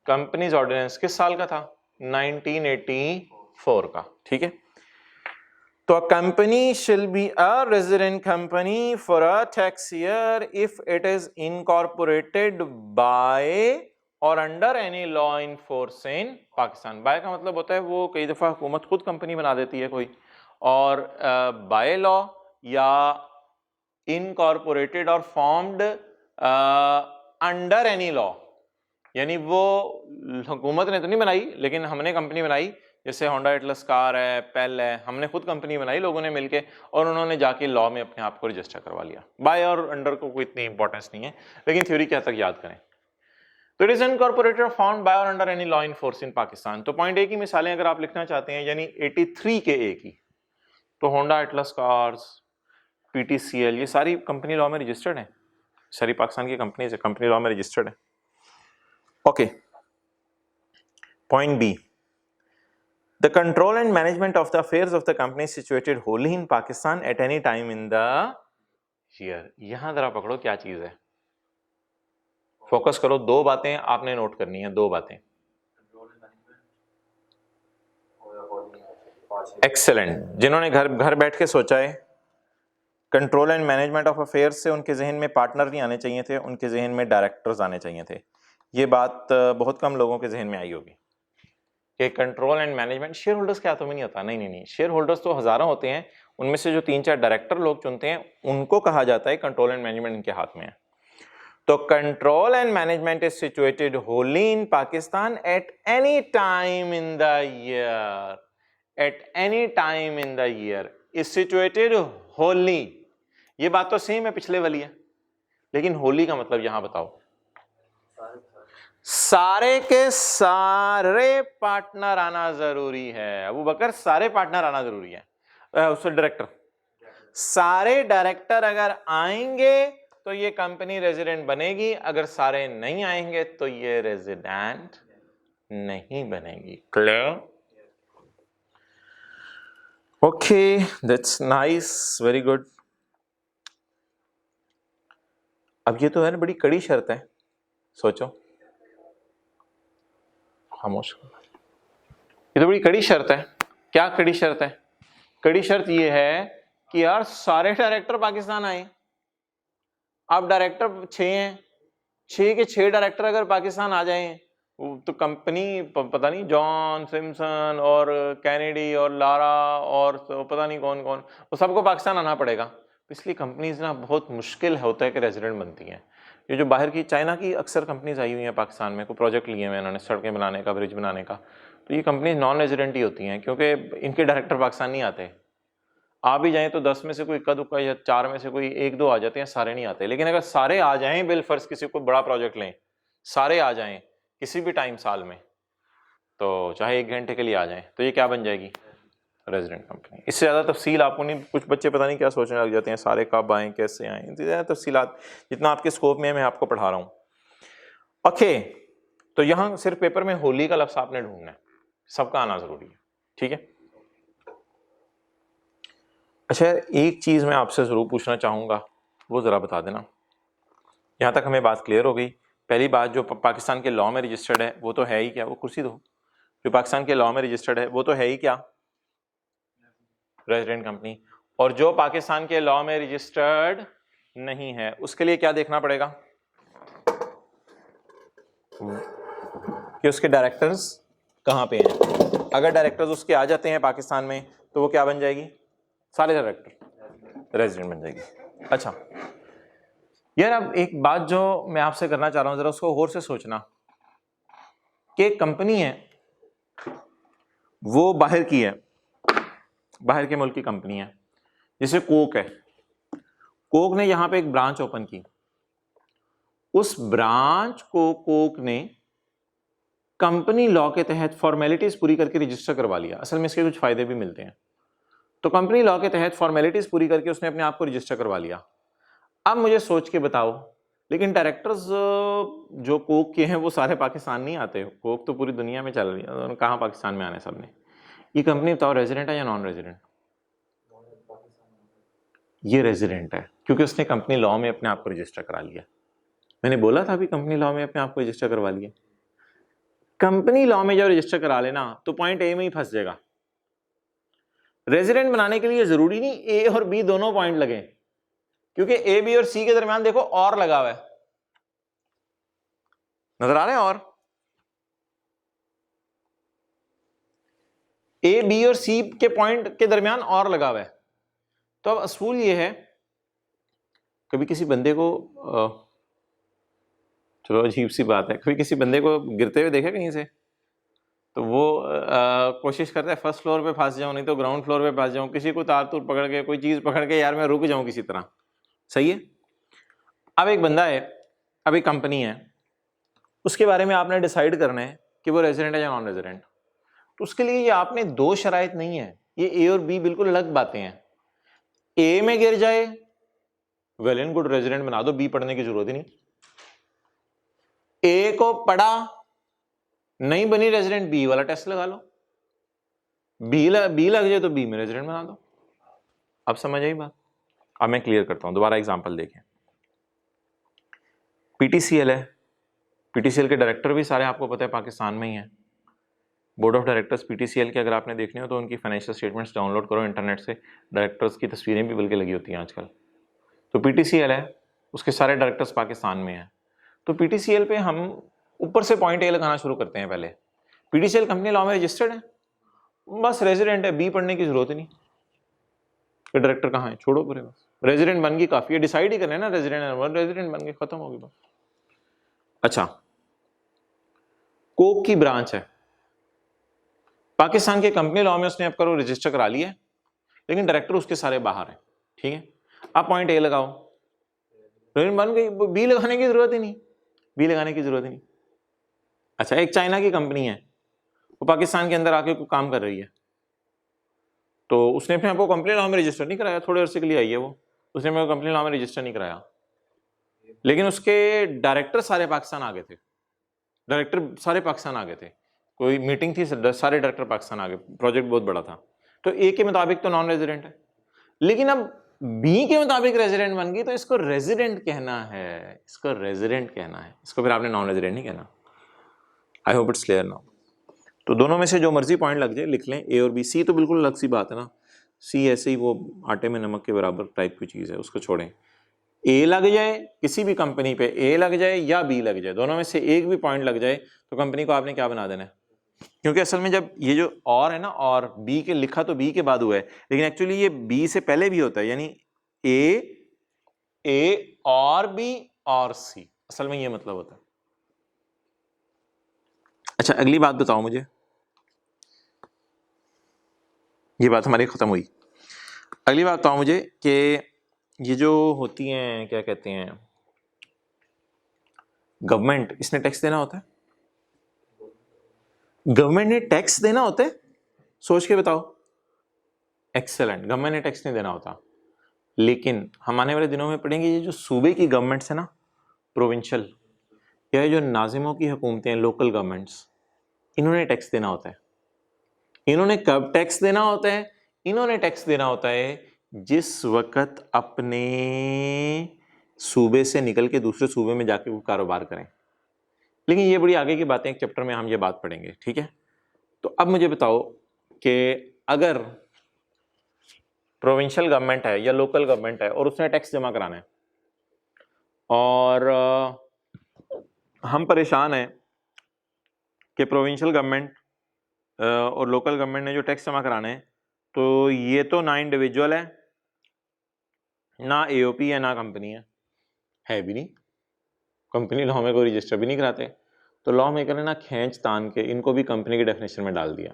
कंपनीज ऑर्डिनेंस किस साल का था? 1984 का। ठीक है, तो a company shall be a resident company for a tax year if it is incorporated by or under any law in force in Pakistan. By का मतलब होता है वो कई दफा हुकूमत खुद कंपनी बना देती है कोई, और बाय लॉ या इनकॉर्पोरेटेड और फॉर्म्ड अंडर एनी लॉ, यानी वो हुकूमत ने तो नहीं बनाई लेकिन हमने कंपनी बनाई, जैसे होंडा एटलस कार है, पेल है, हमने खुद कंपनी बनाई लोगों ने मिलके और उन्होंने जाके लॉ में अपने आप को रजिस्टर करवा लिया। बाय और अंडर को कोई इतनी इंपॉर्टेंस नहीं है, लेकिन थ्योरी क्या तक याद करें। तो it is incorporated found by और under any law in force in Pakistan. तो पॉइंट ए की मिसालें अगर आप लिखना चाहते हैं, यानी 83 के ए की, तो होंडा एटलस कार्स, पीटीसीएल, ये सारी कंपनी लॉ में रजिस्टर्ड है, सारी पाकिस्तान की कंपनीज है, कंपनी लॉ में रजिस्टर्ड है। Okay, point B, the control and management of the affairs of the company is situated wholly in Pakistan at any time in the year। यहां जरा पकड़ो क्या चीज है, फोकस करो, दो बातें आपने नोट करनी है, दो बातें। एक्सेलेंट, जिन्होंने घर बैठ के सोचा है, control and management of affairs से उनके जहन में पार्टनर नहीं आने चाहिए थे, उनके जहन में डायरेक्टर्स आने चाहिए थे। ये बात बहुत कम लोगों के जहन में आई होगी कि control and management, share holders क्या तुम्हें नहीं होता? नहीं, शेयर होल्डर्स तो हजारों होते हैं, उनमें से जो 3-4 डायरेक्टर लोग चुनते हैं उनको कहा जाता है कंट्रोल एंड मैनेजमेंट इनके हाथ में है। तो control and management is situated wholly in Pakistan at any time in the year, eight any time in the year is situated Holi. ये बात तो सेम है पिछले वाली है, लेकिन होली का मतलब यहां बताओ। सारे के सारे पार्टनर आना जरूरी है। अबू बकर, सारे पार्टनर आना जरूरी है। उससे डायरेक्टर, सारे डायरेक्टर अगर आएंगे तो ये कंपनी रेजिडेंट बनेगी, अगर सारे नहीं आएंगे तो ये रेजिडेंट नहीं बनेगी। Clear? Okay, that's nice, very good. अब ये तो है ना बड़ी कड़ी शर्त है, सोचो, खामोश। ये तो बड़ी कड़ी शर्त है। क्या कड़ी शर्त है? कड़ी शर्त ये है कि यार सारे डायरेक्टर पाकिस्तान आए। अब डायरेक्टर 6 हैं, 6 के 6 डायरेक्टर अगर पाकिस्तान आ जाएं तो कंपनी पता नहीं जॉन सिम्पसन और कैनेडी और लारा और पता नहीं कौन कौन, वो सबको पाकिस्तान आना पड़ेगा। इसलिए कंपनीज ना बहुत मुश्किल होता है कि रेजिडेंट बनती हैं। ये जो बाहर की, चाइना की अक्सर कंपनीज आई हुई हैं पाकिस्तान में, कोई प्रोजेक्ट लिए हुए इन्होंने सड़कें बनाने का, ब्रिज बनाने का, तो ये कंपनीज नॉन रेजिडेंट ही होती हैं क्योंकि इनके डायरेक्टर पाकिस्तान नहीं आते। आ भी जाएं तो 10 में से कोई इक्का दुक्का या 4 में से कोई 1-2 आ जाते हैं, सारे नहीं आते। लेकिन अगर सारे आ जाएं, बिल फर्ज किसी को बड़ा प्रोजेक्ट लें, सारे आ जाएं किसी भी टाइम साल में, तो चाहे 1 घंटे के लिए आ जाएं, तो ये क्या बन जाएगी? Resident company. इससे ज़्यादा तफसील आपको नहीं, कुछ बच्चे पता नहीं क्या सोचने लग जाते हैं, सारे कब आएँ, कैसे आएँ, ज़्यादा तफसीलात जितना आपके स्कोप में मैं आपको पढ़ा रहा हूँ। ओके, तो यहाँ सिर्फ पेपर में होली का लफ्ज़ आपने ढूंढना है, सबका आना ज़रूरी है। ठीक है, अच्छा एक चीज़ मैं आपसे ज़रूर पूछना चाहूँगा, वो ज़रा बता देना। यहाँ तक हमें बात क्लियर हो गई। पहली बात, जो पाकिस्तान के लॉ में रजिस्टर्ड है वो तो है ही क्या? वो कुर्सी दो, जो पाकिस्तान के लॉ में रजिस्टर्ड है वो तो है ही क्या? Resident company. और जो पाकिस्तान के लॉ में रजिस्टर्ड नहीं है उसके लिए क्या देखना पड़ेगा? कि उसके डायरेक्टर्स कहाँ पे हैं। अगर डायरेक्टर्स उसके आ जाते हैं पाकिस्तान में तो वो क्या बन जाएगी? सारे डायरेक्टर रेजिडेंट बन जाएगी। अच्छा यार, अब एक बात जो मैं आपसे करना चाह रहा हूं, जरा उसको गौर से सोचना कि एक कंपनी है वो बाहर की है, बाहर के मुल्क की कंपनी है, जैसे कोक है। कोक ने यहां पे एक ब्रांच ओपन की, उस ब्रांच को कोक ने कंपनी लॉ के तहत फॉर्मेलिटीज पूरी करके रजिस्टर करवा लिया, असल में इसके कुछ फायदे भी मिलते हैं। तो कंपनी लॉ के तहत फॉर्मेलिटीज पूरी करके उसने अपने आप को रजिस्टर करवा लिया। अब मुझे सोच के बताओ, लेकिन डायरेक्टर्स जो कोक के हैं वो सारे पाकिस्तान नहीं आते, कोक तो पूरी दुनिया में चल रही है, कहाँ पाकिस्तान में आने सबने। ये कंपनी बताओ रेजिडेंट है या नॉन रेजिडेंट? ये रेजिडेंट है, क्योंकि उसने कंपनी लॉ में अपने आप को रजिस्टर करा लिया। मैंने बोला था अभी कंपनी लॉ में अपने आप को रजिस्टर करवा लिया। कंपनी लॉ में जब रजिस्टर करा लेना तो पॉइंट ए में ही फंस जाएगा। रेजिडेंट बनाने के लिए जरूरी नहीं ए और बी दोनों पॉइंट लगे, क्योंकि ए बी और सी के दरमियान देखो और लगा हुआ है, नजर आ रहे हैं? और ए बी और सी के पॉइंट के दरमियान और लगा हुआ है। तो अब असूल ये है, कभी किसी बंदे को चलो अजीब सी बात है, कभी किसी बंदे को गिरते हुए देखा कहीं से, तो वो कोशिश करता है फर्स्ट फ्लोर पे फंस जाऊं, नहीं तो ग्राउंड फ्लोर पे फंस जाऊं, किसी को तार तूर पकड़ के कोई चीज पकड़ के यार मैं रुक जाऊं किसी तरह। सही है। अब एक बंदा है, अब एक कंपनी है, उसके बारे में आपने डिसाइड करना है कि वो रेजिडेंट है या नॉन रेजिडेंट। तो उसके लिए ये आपने दो शराइत नहीं है, ये ए और बी बिल्कुल अलग बातें हैं। ए में गिर जाए वेल एंड गुड, रेजिडेंट बना दो, बी पढ़ने की जरूरत ही नहीं। ए को पढ़ा नहीं बनी रेजिडेंट, बी वाला टेस्ट लगा लो, बी लग जाए तो बी में रेजिडेंट बना दो। अब समझ आई बात? अब मैं क्लियर करता हूं, दोबारा एग्जांपल देखें। पीटीसीएल है, पीटीसीएल के डायरेक्टर भी सारे आपको पता है पाकिस्तान में ही है। बोर्ड ऑफ डायरेक्टर्स पीटीसीएल के अगर आपने देखने हो तो उनकी फाइनेंशियल स्टेटमेंट्स डाउनलोड करो इंटरनेट से, डायरेक्टर्स की तस्वीरें भी बल्कि लगी होती हैं आजकल। तो पीटीसीएल है, उसके सारे डायरेक्टर्स पाकिस्तान में हैं। तो पीटीसीएल पे हम ऊपर से पॉइंट ए लगाना शुरू करते हैं। पहले पीटीसीएल कंपनी लॉ में रजिस्टर्ड है, बस रेजिडेंट है, बी पढ़ने की जरूरत ही नहीं। तो डायरेक्टर कहाँ है, छोड़ो पूरे, बस रेजिडेंट बन गई काफी है, डिसाइड ही करना है ना रेजिडेंट, रेजिडेंट बन गए, खत्म होगी बात। अच्छा, कोक की ब्रांच है पाकिस्तान के कंपनी लॉ में, उसने अब करो रजिस्टर करा लिया, लेकिन डायरेक्टर उसके सारे बाहर है। ठीक है, आप पॉइंट ए लगाओ, रेजिडेंट बन गई, बी लगाने की जरूरत ही नहीं, बी लगाने की जरूरत ही नहीं। अच्छा, एक चाइना की कंपनी है, वो पाकिस्तान के अंदर आके कोई काम कर रही है, तो उसने अपने आपको कंपनी लॉ में रजिस्टर नहीं कराया, थोड़े अरसे के लिए आई है वो, उसने अपने कंपनी लॉ में रजिस्टर नहीं कराया, लेकिन उसके डायरेक्टर सारे पाकिस्तान आ गए थे, डायरेक्टर सारे पाकिस्तान आ गए थे, कोई मीटिंग थी, सारे डायरेक्टर पाकिस्तान आ गए, प्रोजेक्ट बहुत बड़ा था। तो ए के मुताबिक तो नॉन रेजिडेंट है, लेकिन अब बी के मुताबिक रेजिडेंट बन गई, तो इसको रेजिडेंट कहना है, इसको रेजिडेंट कहना है, इसको फिर आपने नॉन रेजिडेंट नहीं कहना। I hope it's clear now. तो दोनों में से जो मर्जी पॉइंट लग जाए लिख लें, ए और बी। सी तो बिल्कुल अलग सी बात है ना, सी ऐसे ही वो आटे में नमक के बराबर टाइप की चीज़ है, उसको छोड़ें। ए लग जाए किसी भी कंपनी पे, ए लग जाए या बी लग जाए, दोनों में से एक भी पॉइंट लग जाए तो कंपनी को आपने क्या बना देना है, क्योंकि असल में जब ये जो और है ना, और बी के लिखा तो बी के बाद हुआ है, लेकिन एक्चुअली ये बी से पहले भी होता है, यानी ए और बी और सी, असल में ये मतलब होता है। अच्छा, अगली बात बताओ मुझे, ये बात हमारी खत्म हुई। अगली बात बताओ मुझे कि ये जो होती हैं क्या कहते हैं, गवर्नमेंट, इसने टैक्स देना होता है? गवर्नमेंट ने टैक्स देना होता है? सोच के बताओ। एक्सेलेंट, गवर्नमेंट ने टैक्स नहीं देना होता, लेकिन हम आने वाले दिनों में पढ़ेंगे ये जो सूबे की गवर्नमेंट्स है ना, प्रोविंशियल, या जो नाजिमों की हुकूमतें हैं, लोकल गवर्नमेंट्स, इन्होंने टैक्स देना होता है। इन्होंने कब टैक्स देना होता है? इन्होंने टैक्स देना होता है जिस वक्त अपने सूबे से निकल के दूसरे सूबे में जाके वो कारोबार करें। लेकिन ये बड़ी आगे की बातें, एक चैप्टर में हम ये बात पढ़ेंगे, ठीक है। तो अब मुझे बताओ कि अगर प्रोविंशियल गवर्नमेंट है या लोकल गवर्नमेंट है और उसने टैक्स जमा कराना है, और हम परेशान हैं कि प्रोविंशियल गवर्नमेंट और लोकल गवर्नमेंट ने जो टैक्स जमा कराना है, तो ये तो ना इंडिविजुअल है, ना एओपी है, ना कंपनी है भी नहीं, कंपनी लॉ में कोई रजिस्टर भी नहीं कराते। तो लॉ मेकर ने ना खींच तान के इनको भी कंपनी की डेफिनेशन में डाल दिया।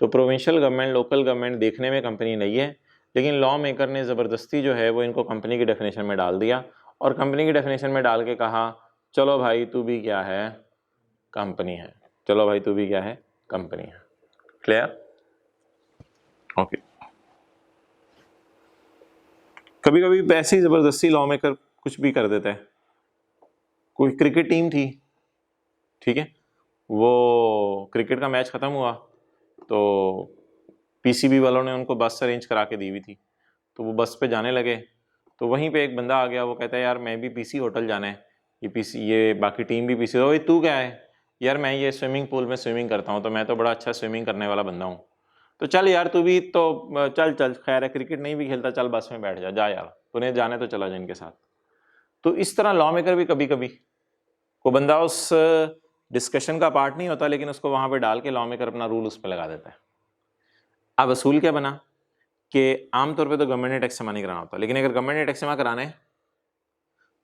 तो प्रोविंशियल गवर्नमेंट, लोकल गवर्नमेंट देखने में कंपनी नहीं है, लेकिन लॉ मेकर ने ज़बरदस्ती जो है वो इनको कंपनी की डेफिनेशन में डाल दिया, और कंपनी की डेफिनेशन में डाल के कहा चलो भाई तू भी क्या है, कंपनी है। चलो भाई तू भी क्या है, कंपनी है। क्लियर? ओके। कभी कभी ऐसे ही जबरदस्ती लॉ मेकर कुछ भी कर देता है। कोई क्रिकेट टीम थी, ठीक है, वो क्रिकेट का मैच खत्म हुआ तो पीसीबी वालों ने उनको बस अरेंज करा के दी हुई थी, तो वो बस पे जाने लगे। तो वहीं पे एक बंदा आ गया, वो कहता है यार मैं भी पीसी होटल जाना है, ये बाकी टीम भी पीसी। ओए तू क्या है? यार मैं ये स्विमिंग पूल में स्विमिंग करता हूँ, तो मैं तो बड़ा अच्छा स्विमिंग करने वाला बंदा हूँ, तो चल यार तू भी तो चल चल, खैर है क्रिकेट नहीं भी खेलता, चल बस में बैठ जा, जा यार तूने जाने तो चला जा इनके साथ। तो इस तरह लॉ मेकर भी कभी कभी, को बंदा उस डिस्कशन का पार्ट नहीं होता लेकिन उसको वहां पे डाल के लॉ मेकर अपना रूल उस पर लगा देता है। अब असूल क्या बना कि आमतौर पे तो गवर्नमेंट ने टैक्स जमा नहीं कराना होता, लेकिन अगर गवर्नमेंट ने टैक्स जमा कराना है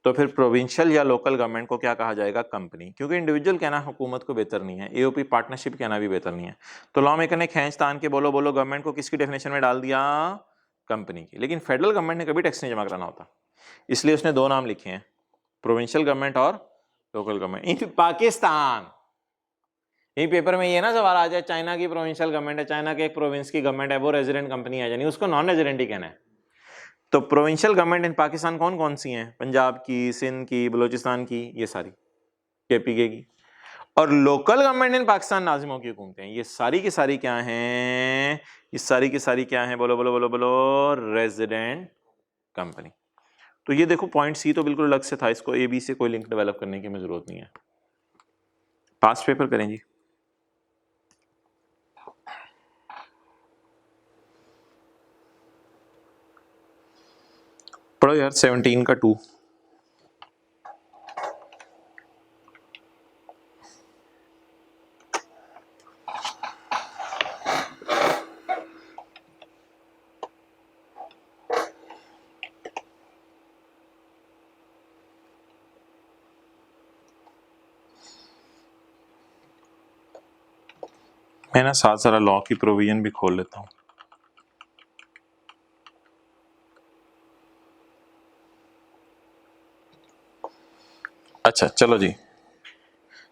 तो फिर प्रोविंशियल या लोकल गवर्नमेंट को क्या कहा जाएगा? कंपनी, क्योंकि इंडिविजुअल कहना हुकूमत को बेहतर नहीं है, एओपी पार्टनरशिप कहना भी बेहतर नहीं है। तो लॉ मेकर ने खींच तान के बोलो बोलो गवर्नमेंट को किसकी डेफिनेशन में डाल दिया? कंपनी की। लेकिन फेडरल गवर्नमेंट ने कभी टैक्स नहीं जमा कराना होता, इसलिए उसने दो नाम लिखे हैं, प्रोविंशियल गवर्नमेंट और लोकल गवर्नमेंट। इन पाकिस्तान यही पेपर में ये ना सवाल आ जाए, चाइना की प्रोविंशियल गवर्नमेंट है, चाइना के एक प्रोविंस की गवर्नमेंट है, वो रेजिडेंट कंपनी है, यानी उसको नॉन रेजिडेंट ही कहना है। तो प्रोविंशियल गवर्नमेंट इन पाकिस्तान कौन कौन सी हैं? पंजाब की, सिंध की, बलूचिस्तान की, ये सारी, केपीके की। और लोकल गवर्नमेंट इन पाकिस्तान नाजिमों की हुकूमतें हैं, ये सारी की सारी क्या हैं? ये सारी की सारी क्या हैं? बोलो बोलो बोलो बोलो, रेजिडेंट कंपनी। तो ये देखो पॉइंट सी तो बिल्कुल अलग से था, इसको ए बी से कोई लिंक डेवलप करने की हमें जरूरत नहीं है। पास्ट पेपर करें जी। पढ़ो यार 17 का 2। मैं ना साथ सारा लॉ की प्रोविजन भी खोल लेता हूँ। अच्छा चलो जी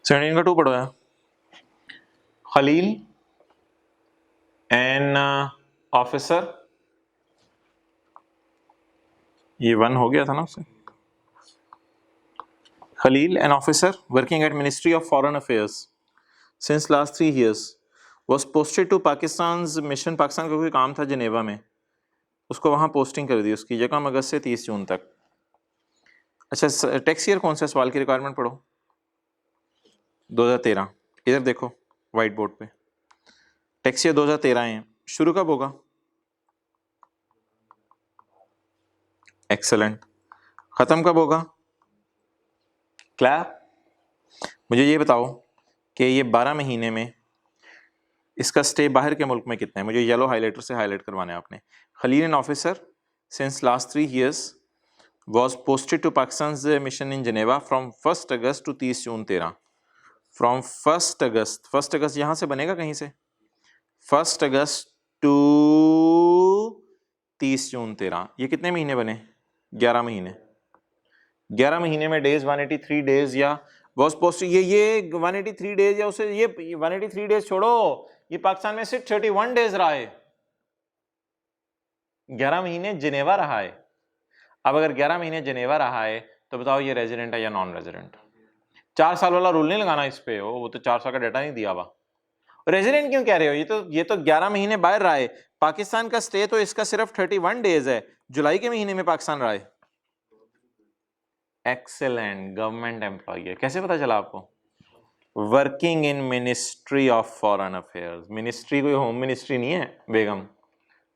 17 का 2 पढ़ो यार। खलील एन ऑफिसर, ये 1 हो गया था ना उससे। Khalil an officer working at ministry of foreign affairs since last 3 years was posted to Pakistan's mission। Pakistan का कोई काम था जिनेवा में, उसको वहां पोस्टिंग कर दी, उसकी जगह अगस्त से 30 जून तक। अच्छा टैक्स ईयर कौन सा? सवाल की रिक्वायरमेंट पढ़ो 2013। इधर देखो व्हाइट बोर्ड पे, टैक्स ईयर 2013 है। शुरू कब होगा? एक्सेलेंट। खत्म कब होगा? क्लियर? मुझे ये बताओ कि ये 12 महीने में इसका स्टे बाहर के मुल्क में कितना है? मुझे येलो हाईलाइटर से हाईलाइट करवाना है आपने। Khalil an officer since last 3 years was posted to Pakistan's mission in Geneva from 1st August to 30 June 13। From 1st August, 1st अगस्त यहां से बनेगा कहीं से, 1st अगस्त टू 30 जून 13, ये कितने महीने बने? 11 महीने। 11 महीने में डेज 183 डेज या वॉज पोस्ट, ये 183 डेज या उसे ये 183 डेज छोड़ो, ये पाकिस्तान में सिर्फ 31 डेज रहा है, 11 महीने जिनेवा रहा है। अब अगर 11 महीने जिनेवा रहा है तो बताओ ये रेजिडेंट है या नॉन रेजिडेंट? 4 साल वाला रूल नहीं लगाना इस पे, वो तो 4 साल का डाटा नहीं दिया हुआ। रेजिडेंट क्यों कह रहे हो? ये तो 11 महीने बाहर रहा है, पाकिस्तान का स्टे तो इसका सिर्फ 31 डेज है, जुलाई के महीने में पाकिस्तान रहा है। एक्सेलेंट, गवर्नमेंट एम्प्लॉय है। कैसे पता चला आपको? Working in ministry of foreign affairs. Ministry कोई होम मिनिस्ट्री नहीं है बेगम,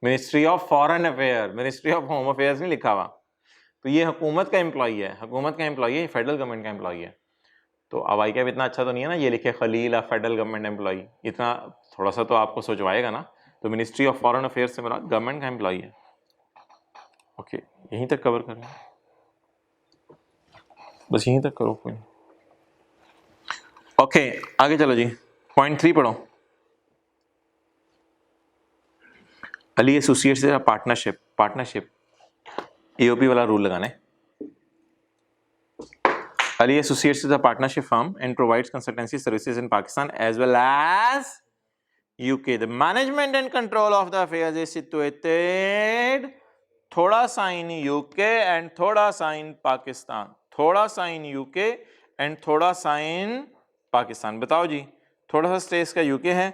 ministry of foreign affair, ministry of home affairs नहीं लिखा हुआ। तो ये हुकूमत का एम्प्लॉय है, हुकूमत का एम्प्लॉय है, फेडरल गवर्नमेंट का एम्प्लॉय है। तो अब आई कैप इतना अच्छा तो नहीं है ना, ये लिखे Khalil of federal government employ, इतना थोड़ा सा तो आपको सोचवाएगा ना। तो मिनिस्ट्री ऑफ फॉरेन अफेयर्स से मेरा गवर्नमेंट का एम्प्लॉय है। ओके यहीं तक कवर करें, बस यहीं तक करो कोई। ओके आगे चलो जी, पॉइंट 3 पढ़ो। अली एसोसिएट्स से पार्टनरशिप, पार्टनरशिप एओपी वाला रूल लगाना है। Ali Associates is a partnership firm and provides consultancy services in Pakistan as well as UK. The management and control of the affairs is situated थोड़ा सा in UK and थोड़ा सा in Pakistan. थोड़ा सा in UK and थोड़ा सा in पाकिस्तान. बताओ जी, थोड़ा सा स्टेज का UK है,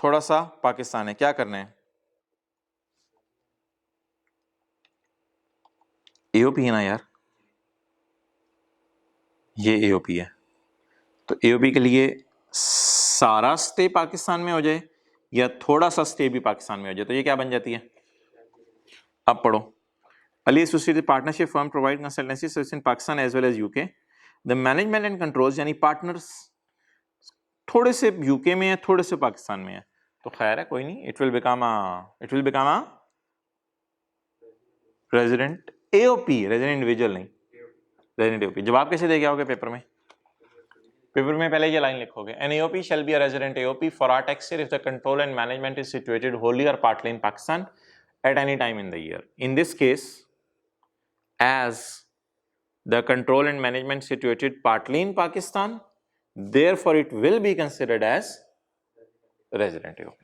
थोड़ा सा पाकिस्तान है, क्या करना है? AOP है ना यार, ये AOP है, तो AOP के लिए सारा स्टे पाकिस्तान में हो जाए या थोड़ा सा स्टे भी पाकिस्तान में हो जाए, तो ये क्या बन जाती है? अब पढ़ो. Ali Associated Partnership Firm provide consultancy services in Pakistan as well as UK. The management and controls यानी partners थोड़े से UK में है, थोड़े से पाकिस्तान में है, तो खैर है, कोई नहीं. It will become a resident AOP, resident individual नहीं, resident AOP. जवाब कैसे दे गया होगे पेपर में? पेपर में पहले ये लाइन लिखोगे. An AOP shall be a resident AOP for our tax year if the control and management is situated wholly or partly in Pakistan at any time in the year. In this case, as the control and management situated partly in Pakistan, therefore it will be considered as resident AOP.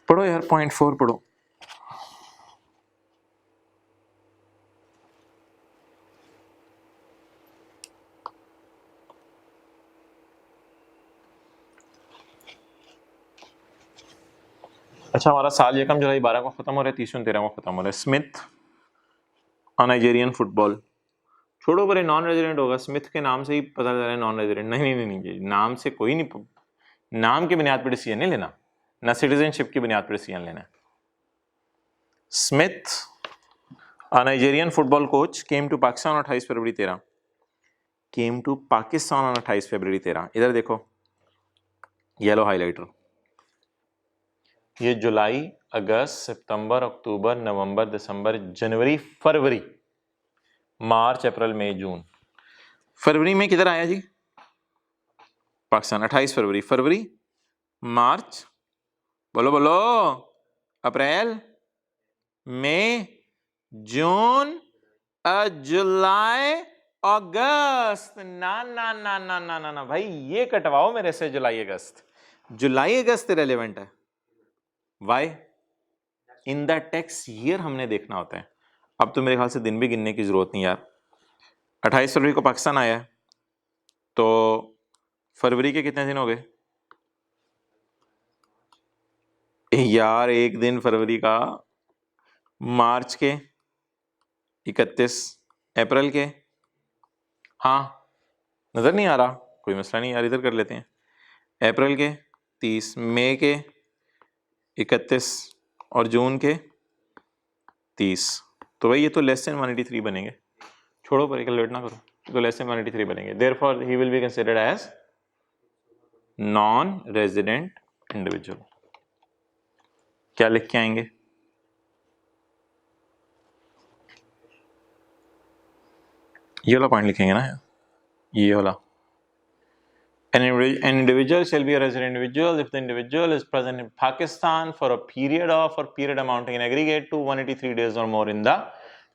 पढ़ो यार, पॉइंट 4 पढ़ो. अच्छा, हमारा साल यकम जुलाई 12 को खत्म हो रहा है, 30 13 को खत्म हो रहा है. स्मिथ नाइजीरियन फुटबॉल, छोड़ो बड़े नॉन रेजिडेंट होगा, स्मिथ के नाम से ही पता चल रहा है नॉन रेजिडेंट. नहीं नहीं नहीं, नाम से कोई नहीं, नाम की बुनियाद पर डिसीजन नहीं लेना, ना सिटीजनशिप की बुनियाद पर डिसीजन लेना है. Smith Nigerian football coach came to Pakistan 28 February 13. Came to Pakistan 28 February 13. इधर देखो, येलो हाईलाइटर. ये जुलाई, अगस्त, सितंबर, अक्टूबर, नवंबर, दिसंबर, जनवरी, फरवरी, मार्च, अप्रैल, मई, जून. फरवरी में किधर आया जी? पाकिस्तान. 28 फरवरी. फरवरी, मार्च, बोलो बोलो, अप्रैल, मई, जून, जुलाई, अगस्त. ना ना ना ना ना ना ना भाई, ये कटवाओ मेरे से. जुलाई अगस्त, जुलाई अगस्त रेलेवेंट है. Why? In the tax year हमने देखना होता है. अब तो मेरे ख्याल से दिन भी गिनने की जरूरत नहीं यार. 28 फरवरी को पाकिस्तान आया है, तो फरवरी के कितने दिन हो गए यार? एक दिन फरवरी का, मार्च के 31, अप्रैल के, हाँ नजर नहीं आ रहा, कोई मसला नहीं यार, इधर कर लेते हैं. अप्रैल के 30, मई के 31 और जून के 30. तो भाई ये तो लेस देन 183 बनेंगे. छोड़ो, पर कैलकुलेट ना करो, तो लेस देन 183 बनेंगे. Therefore he will be considered as non resident individual. क्या लिख के आएंगे? ये वाला पॉइंट लिखेंगे ना, ये वाला. An individual shall be a resident individual if the individual is present in Pakistan for a period amounting in aggregate to 183 days or more in the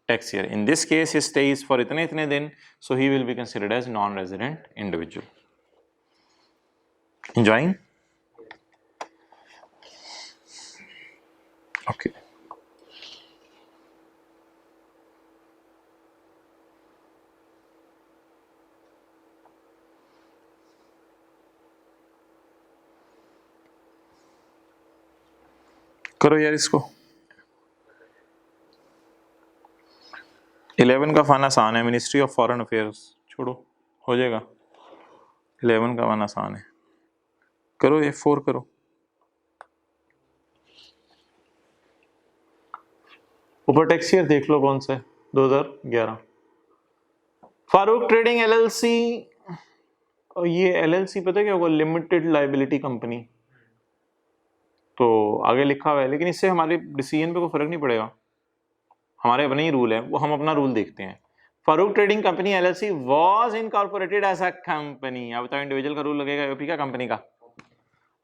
tax year. In this case, his stay is for itne din, so he will be considered as non-resident individual. Enjoying? Okay. करो यार इसको. 11 का फान आसान है, मिनिस्ट्री ऑफ फॉरेन अफेयर्स. छोड़ो, हो जाएगा. 11 का फान आसान है. करो ये 4 करो. ऊपर टैक्स ईयर देख लो कौन सा है, 2011. Farooq trading LLC. और ये एलएलसी पता है क्या होगा? Limited liability company. तो आगे लिखा हुआ है, लेकिन इससे हमारे डिसीजन पे कोई फर्क नहीं पड़ेगा. हमारे अपने ही रूल है, वो हम अपना रूल देखते हैं. Farooq trading company LLC was incorporated as a company. अब बताओ इंडिविजुअल का रूल लगेगा यूपी का, कंपनी का?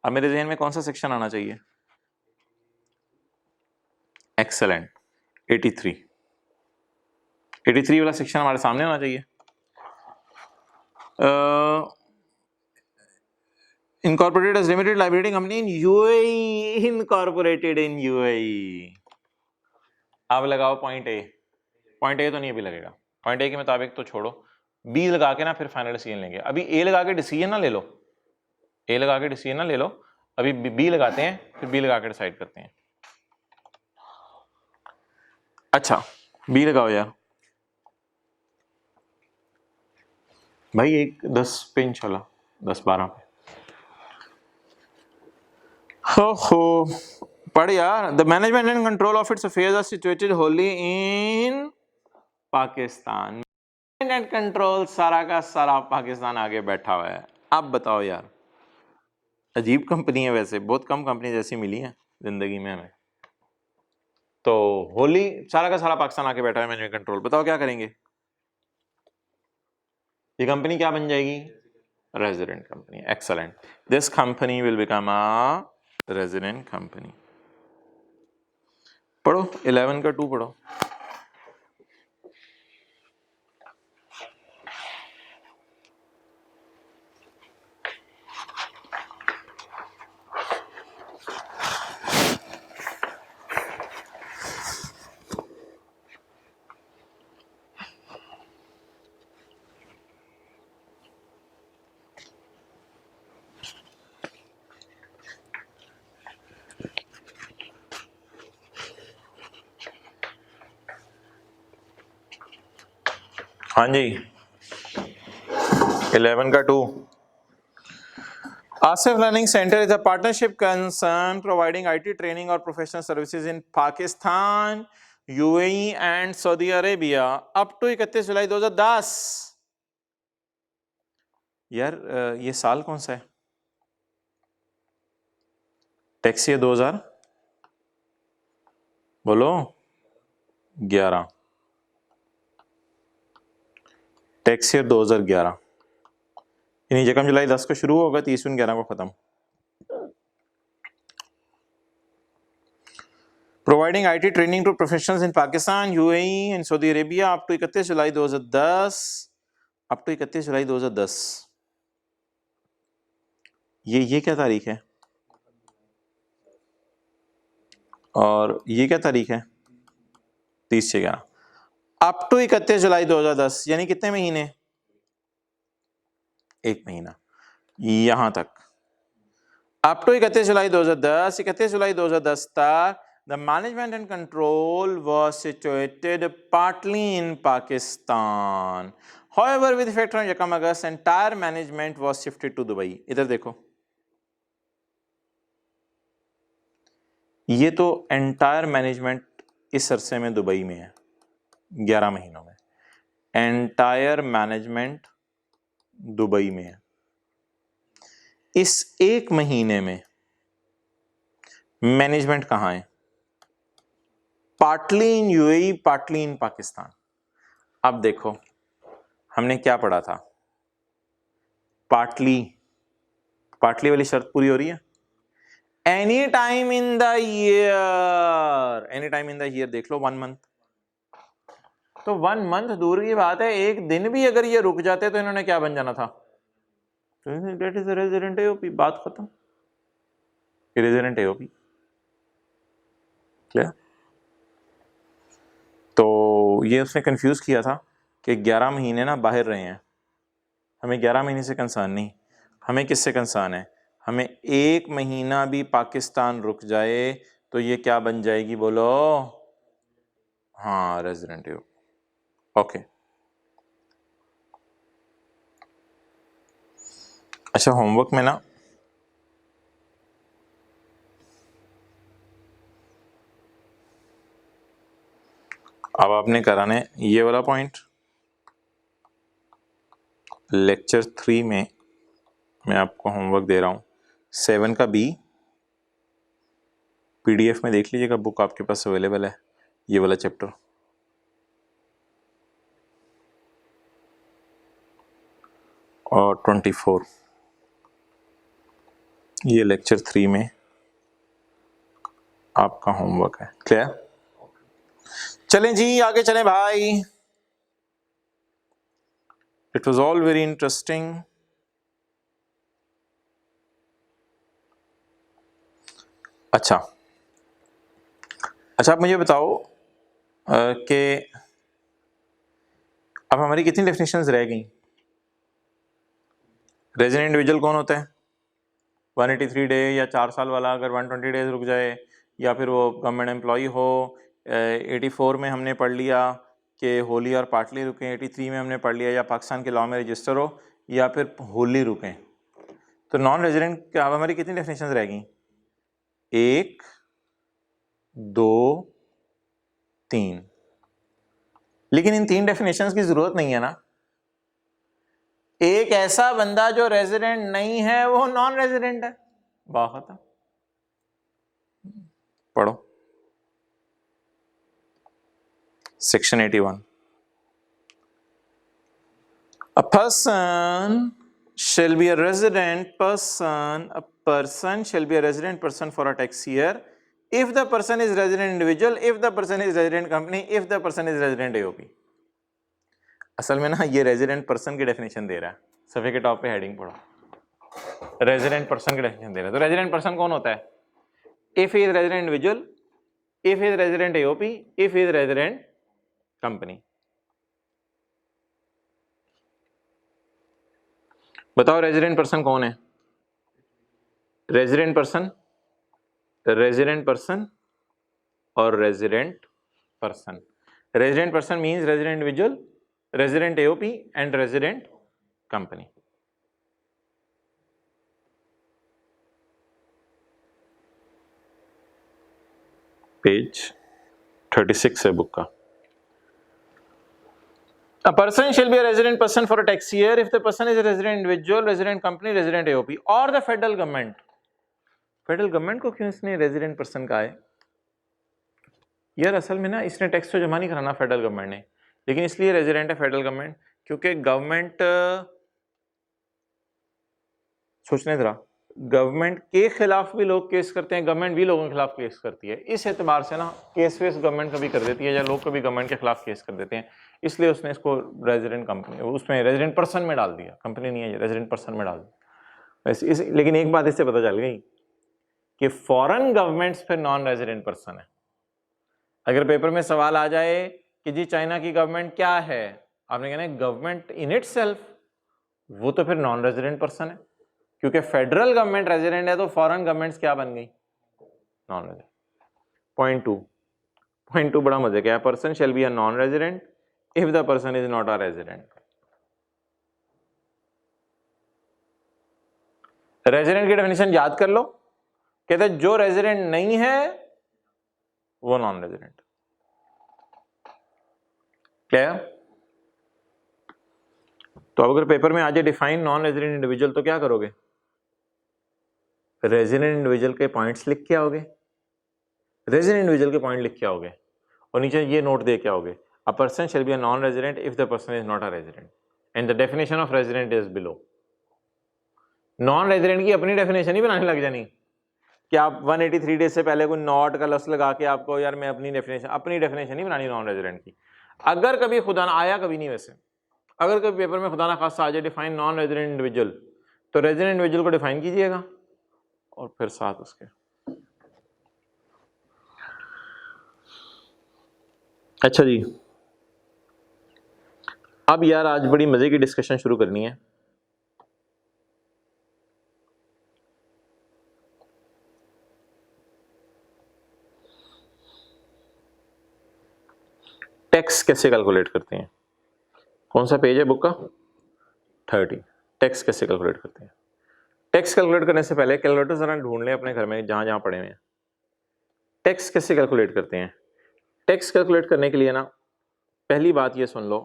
अब मेरे जहन में कौन सा सेक्शन आना चाहिए? एक्सेलेंट, 83. 83 वाला सेक्शन हमारे सामने होना चाहिए। Incorporated as limited liability company in UAE, incorporated in UAE। अब लगाओ पॉइंट ए। पॉइंट ए तो नहीं अभी लगेगा, पॉइंट ए के मुताबिक तो छोड़ो, बी लगा के ना फिर फाइनल डिसीजन लेंगे। अभी ए लगा के डिसीजन ना ले लो, ए लगा के डिसीजन ना ले लो, अभी बी लगाते हैं, फिर बी लगा के डिसाइड करते हैं। अच्छा बी लगाओ यार भाई, एक 10 पे इंशाल्लाह, 10-12 पे। हो पढ़ यार। The management and control of its affairs are situated wholly in Pakistan. And control सारा का सारा पाकिस्तान आगे बैठा हुआ है। अब बताओ यार, अजीब कंपनी है वैसे, बहुत कम कंपनी जैसी मिली है जिंदगी में हमें। तो होली सारा का सारा पाकिस्तान आके बैठा है मैनेजमेंट कंट्रोल। बताओ क्या करेंगे? ये कंपनी क्या बन जाएगी? Resident company. Excellent. This company will become a resident company. पढ़ो 11 का 2 पढ़ो। हाँ जी 11 का 2। Asif Learning Center is a partnership concern providing IT training or professional services in Pakistan, UAE and Saudi Arabia up to 31 July 2010। यार ये साल कौन सा है? टैक्स ईयर 2000 बोलो 11। टैक्स ईयर 2011 यानी जकम जुलाई 10 को शुरू होगा, 30/11 को खत्म। Providing IT training to professionals in Pakistan, UAE and Saudi Arabia up to 31 July 2010। Up to 31 July 2010। ये क्या तारीख है? और ये क्या तारीख है? 30/11। अप टू 31 जुलाई 2010 यानी कितने महीने? एक महीना यहां तक। अप टू 31 जुलाई 2010, 31 जुलाई 2010 तक the management and control was situated partly in Pakistan. However, with effect from 1 August, entire management was shifted to Dubai. इधर देखो, ये तो एंटायर मैनेजमेंट इस अरसे में दुबई में है, 11 महीनों में एंटायर मैनेजमेंट दुबई में है। इस एक महीने में मैनेजमेंट कहाँ है? Partly in UAE, partly in Pakistan. अब देखो हमने क्या पढ़ा था? पार्टली वाली शर्त पूरी हो रही है। Any time in the year, any time in the year देख लो 1 मंथ। तो 1 मंथ दूर की बात है, एक दिन भी अगर ये रुक जाते तो इन्होंने क्या बन जाना था? डेट इज रेजिडेंट एओपी, बात खत्म। Resident AOP clear? तो ये उसने कंफ्यूज किया था कि 11 महीने ना बाहर रहे हैं, हमें 11 महीने से कंसर्न नहीं, हमें किससे कंसर्न है? हमें 1 महीना भी पाकिस्तान रुक जाए तो ये क्या बन जाएगी बोलो? हाँ रेजिडेंट एओपी। ओके अच्छा, होमवर्क में ना अब आपने कराने ये वाला पॉइंट लेक्चर 3 में मैं आपको होमवर्क दे रहा हूँ। 7 का बी PDF में देख लीजिएगा, बुक आपके पास अवेलेबल है, ये वाला चैप्टर। और 24 ये लेक्चर 3 में आपका होमवर्क है। क्लियर? चलें जी आगे चलें भाई। It was all very interesting. अच्छा अच्छा, आप मुझे बताओ कि अब हमारी कितनी डेफिनेशंस रह गई। रेजिडेंट इंडिविजुअल कौन होता है? 183 डे या 4 साल वाला अगर 120 डेज रुक जाए, या फिर वो गवर्नमेंट एम्प्लॉई हो। 84 में हमने पढ़ लिया कि होली और पार्टली रुकें, 83 में हमने पढ़ लिया या पाकिस्तान के लॉ में रजिस्टर हो या फिर होली रुकें। तो नॉन रेजिडेंट अब हमारी कितनी डेफिनेशंस रह गई? 1 2 3। लेकिन इन 3 डेफिनेशंस की जरूरत नहीं है ना। एक ऐसा बंदा जो रेजिडेंट नहीं है वो नॉन रेजिडेंट है। बात है, पढ़ो section 81। A person shall be a resident person. A person shall be a resident person for a tax year if the person is resident individual, if the person is resident company, if the person is resident AOP। असल में ना ये रेजिडेंट पर्सन की डेफिनेशन दे रहा है। सफे के टॉप पे हेडिंग पढ़ो, रेजिडेंट पर्सन की डेफिनेशन दे रहा है। तो रेजिडेंट पर्सन कौन होता है? If he is resident individual, if he is resident AOP, if he is resident company. बताओ रेजिडेंट पर्सन कौन है? रेजिडेंट पर्सन, रेजिडेंट पर्सन और resident person. Resident person means resident individual, resident AOP and resident company. Page 36 है बुक का। A person shall be a resident person for a tax year if the person is a resident individual, resident company, resident AOP or the federal government। Federal government को क्यों इसने रेजिडेंट पर्सन कहा है? यार असल में ना इसने टैक्स तो जमा नहीं कराना फेडरल गवर्नमेंट ने, लेकिन इसलिए रेजिडेंट है फेडरल गवर्नमेंट क्योंकि गवर्नमेंट, सोचने जरा, गवर्नमेंट के खिलाफ भी लोग केस करते हैं, गवर्नमेंट भी लोगों के खिलाफ केस करती है। इस एतबार से ना केस वेस गवर्नमेंट कभी कर देती है या लोग कभी गवर्नमेंट के खिलाफ केस कर देते हैं, इसलिए उसने इसको रेजिडेंट कंपनी उसमें रेजिडेंट पर्सन में डाल दिया। कंपनी नहीं है, रेजिडेंट पर्सन में डाल दिया वैसे। लेकिन एक बात इससे पता चल गई कि फॉरेन गवर्नमेंट्स फिर नॉन रेजिडेंट पर्सन है। अगर पेपर में सवाल आ जाए कि जी चाइना की गवर्नमेंट क्या है, आपने कहना है गवर्नमेंट इन इटसेल्फ, वो तो फिर नॉन रेजिडेंट पर्सन है क्योंकि फेडरल गवर्नमेंट रेजिडेंट है तो फॉरेन गवर्नमेंट्स क्या बन गई? Non resident. पॉइंट टू बड़ा मजे का है। Person shall be a non resident if the person is not a resident. Resident की डेफिनेशन याद कर लो, कहते हैं जो रेजिडेंट नहीं है वो नॉन रेजिडेंट। क्लियर? तो अगर पेपर में आ जाए डिफाइन नॉन रेजिडेंट इंडिविजुअल तो क्या करोगे? रेजिडेंट इंडिविजुअल के पॉइंट्स लिख के आओगे, रेजिडेंट इंडिविजुअल के पॉइंट लिख के आओगे और नीचे ये नोट दे के आओगे, a person shall be a non resident if the person is not a resident and the definition of resident is below. Non resident की अपनी डेफिनेशन ही बनाने लग जानी कि आप 183 डेज से पहले कोई नॉट का लफ्ज लगा के आपको यार मैं अपनी डेफिनेशन ही बनानी नॉन रेजिडेंट की। अगर कभी खुदा ना आया, कभी नहीं वैसे, अगर कभी पेपर में खुदा ना खासा आ जाए डिफाइन नॉन रेजिडेंट इंडिविजुअल, तो रेजिडेंट इंडिविजुअल को डिफाइन कीजिएगा और फिर साथ उसके। अच्छा जी, अब यार आज बड़ी मजे की डिस्कशन शुरू करनी है। टैक्स कैसे कैलकुलेट करते हैं? कौन सा पेज है बुक का? 30। टैक्स कैसे कैलकुलेट करते हैं? टैक्स कैलकुलेट करने से पहले कैलकुलेटर जरा ढूंढ लें अपने घर में जहां जहां पड़े हुए हैं। टैक्स कैसे कैलकुलेट करते हैं? टैक्स कैलकुलेट करने के लिए ना पहली बात ये सुन लो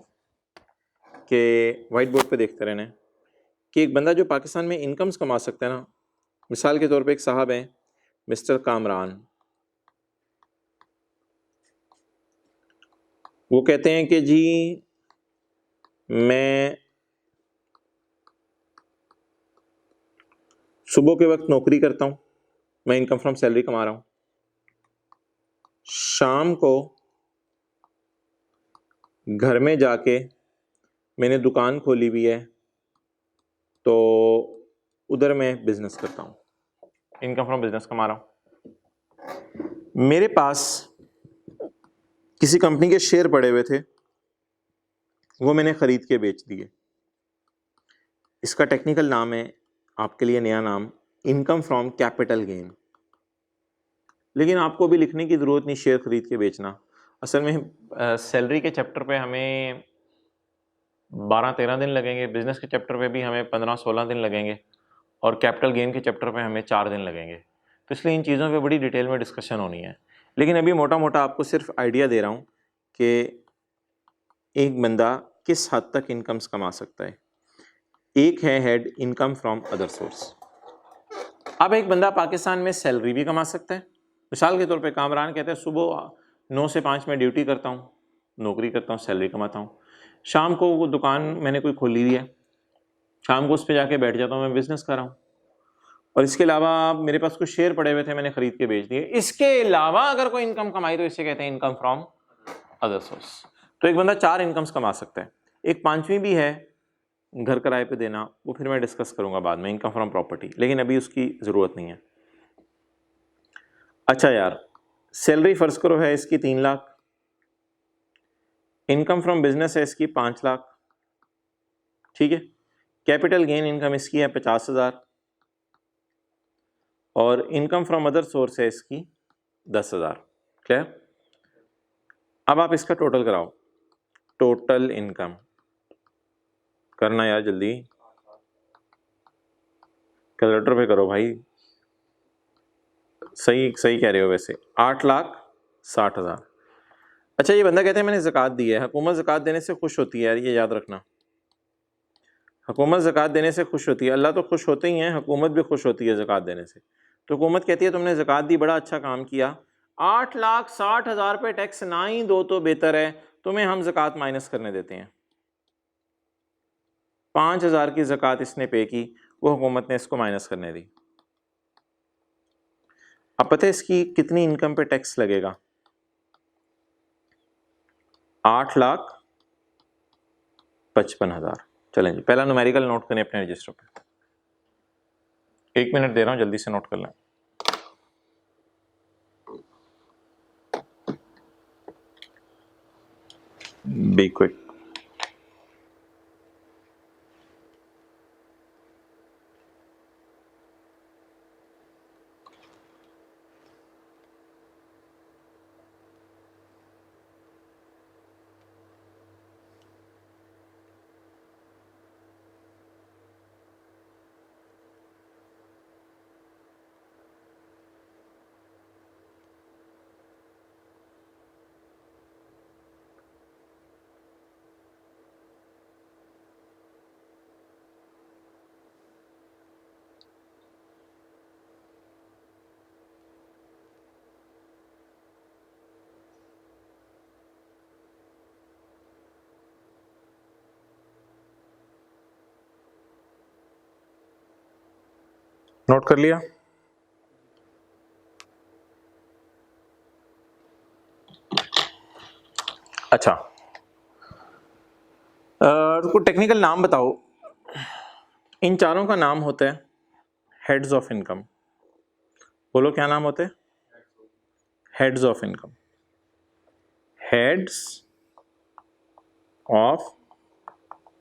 कि व्हाइट बोर्ड पे देखते रहना कि एक बंदा जो पाकिस्तान में इनकम्स कमा सकता है ना, मिसाल के तौर पे एक साहब हैं मिस्टर कामरान, वो कहते हैं कि जी मैं सुबह के वक्त नौकरी करता हूं, मैं इनकम फ्रॉम सैलरी कमा रहा हूं, शाम को घर में जाके मैंने दुकान खोली हुई है तो उधर मैं बिजनेस करता हूँ, इनकम फ्रॉम बिजनेस कमा रहा हूँ। मेरे पास किसी कंपनी के शेयर पड़े हुए थे, वो मैंने खरीद के बेच दिए। इसका टेक्निकल नाम है, आपके लिए नया नाम, इनकम फ्रॉम कैपिटल गेन। लेकिन आपको भी लिखने की ज़रूरत नहीं शेयर खरीद के बेचना। असल में सैलरी के चैप्टर पे हमें 12-13 दिन लगेंगे, बिजनेस के चैप्टर पे भी हमें 15-16 दिन लगेंगे, और कैपिटल गेन के चैप्टर पे हमें 4 दिन लगेंगे। तो इसलिए इन चीज़ों पे बड़ी डिटेल में डिस्कशन होनी है। लेकिन अभी मोटा मोटा आपको सिर्फ आइडिया दे रहा हूँ कि एक बंदा किस हद तक इनकम्स कमा सकता है। एक है head, income from other source. अब एक बंदा पाकिस्तान में सैलरी भी कमा सकता है। मिसाल के तौर पे कामरान कहते हैं सुबह 9 से 5 में ड्यूटी करता हूँ, नौकरी करता हूँ, सैलरी कमाता हूँ। शाम को वो दुकान मैंने कोई खोली हुई है, शाम को उस पर जाके बैठ जाता हूँ, मैं बिजनेस कर रहा हूँ। और इसके अलावा मेरे पास कुछ शेयर पड़े हुए थे, मैंने खरीद के बेच दिए। इसके अलावा अगर कोई इनकम कमाई तो इसे कहते हैं इनकम फ्रॉम अदर सोर्स। तो एक बंदा 4 इनकम्स कमा सकता है। एक पांचवी भी है, घर किराए पे देना, वो फिर मैं डिस्कस करूंगा बाद में, इनकम फ्रॉम प्रॉपर्टी, लेकिन अभी उसकी ज़रूरत नहीं है। अच्छा यार, सैलरी फर्ज करो है इसकी 3 लाख, इनकम फ्रॉम बिजनेस है इसकी 5 लाख, ठीक है। कैपिटल गेन इनकम इसकी है 50,000, और इनकम फ्रॉम अदर सोर्स है इसकी 10,000। क्लियर? अब आप इसका टोटल कराओ, टोटल इनकम करना यार जल्दी, कैलकुलेटर पे करो भाई। सही सही कह रहे हो वैसे, 8,60,000। अच्छा, ये बंदा कहते हैं मैंने ज़कात दी है। हुकूमत ज़कात देने से खुश होती है यार, ये याद रखना। हुकूमत ज़कात देने से खुश होती है, अल्लाह तो खुश होते ही हैं, हुकूमत भी खुश होती है ज़कात देने से। तो हुकूमत कहती है तुमने ज़कात दी, बड़ा अच्छा काम किया, 8,60,000 पे टैक्स ना ही दो तो बेहतर है, तुम्हें हम ज़कात माइनस करने देते हैं। 5,000 की ज़कात इसने पे की, वो हुकूमत ने इसको माइनस करने दी। अब पता है इसकी कितनी इनकम पे टैक्स लगेगा? 8,55,000। चलें जी, पहला न्यूमेरिकल नोट करें अपने रजिस्टर पे। 1 मिनट दे रहा हूं, जल्दी से नोट कर लें। Be quick. नोट कर लिया? अच्छा, तो टेक्निकल नाम बताओ। इन चारों का नाम होता है हेड्स ऑफ इनकम। बोलो क्या नाम होते हैं? Heads of income. Heads of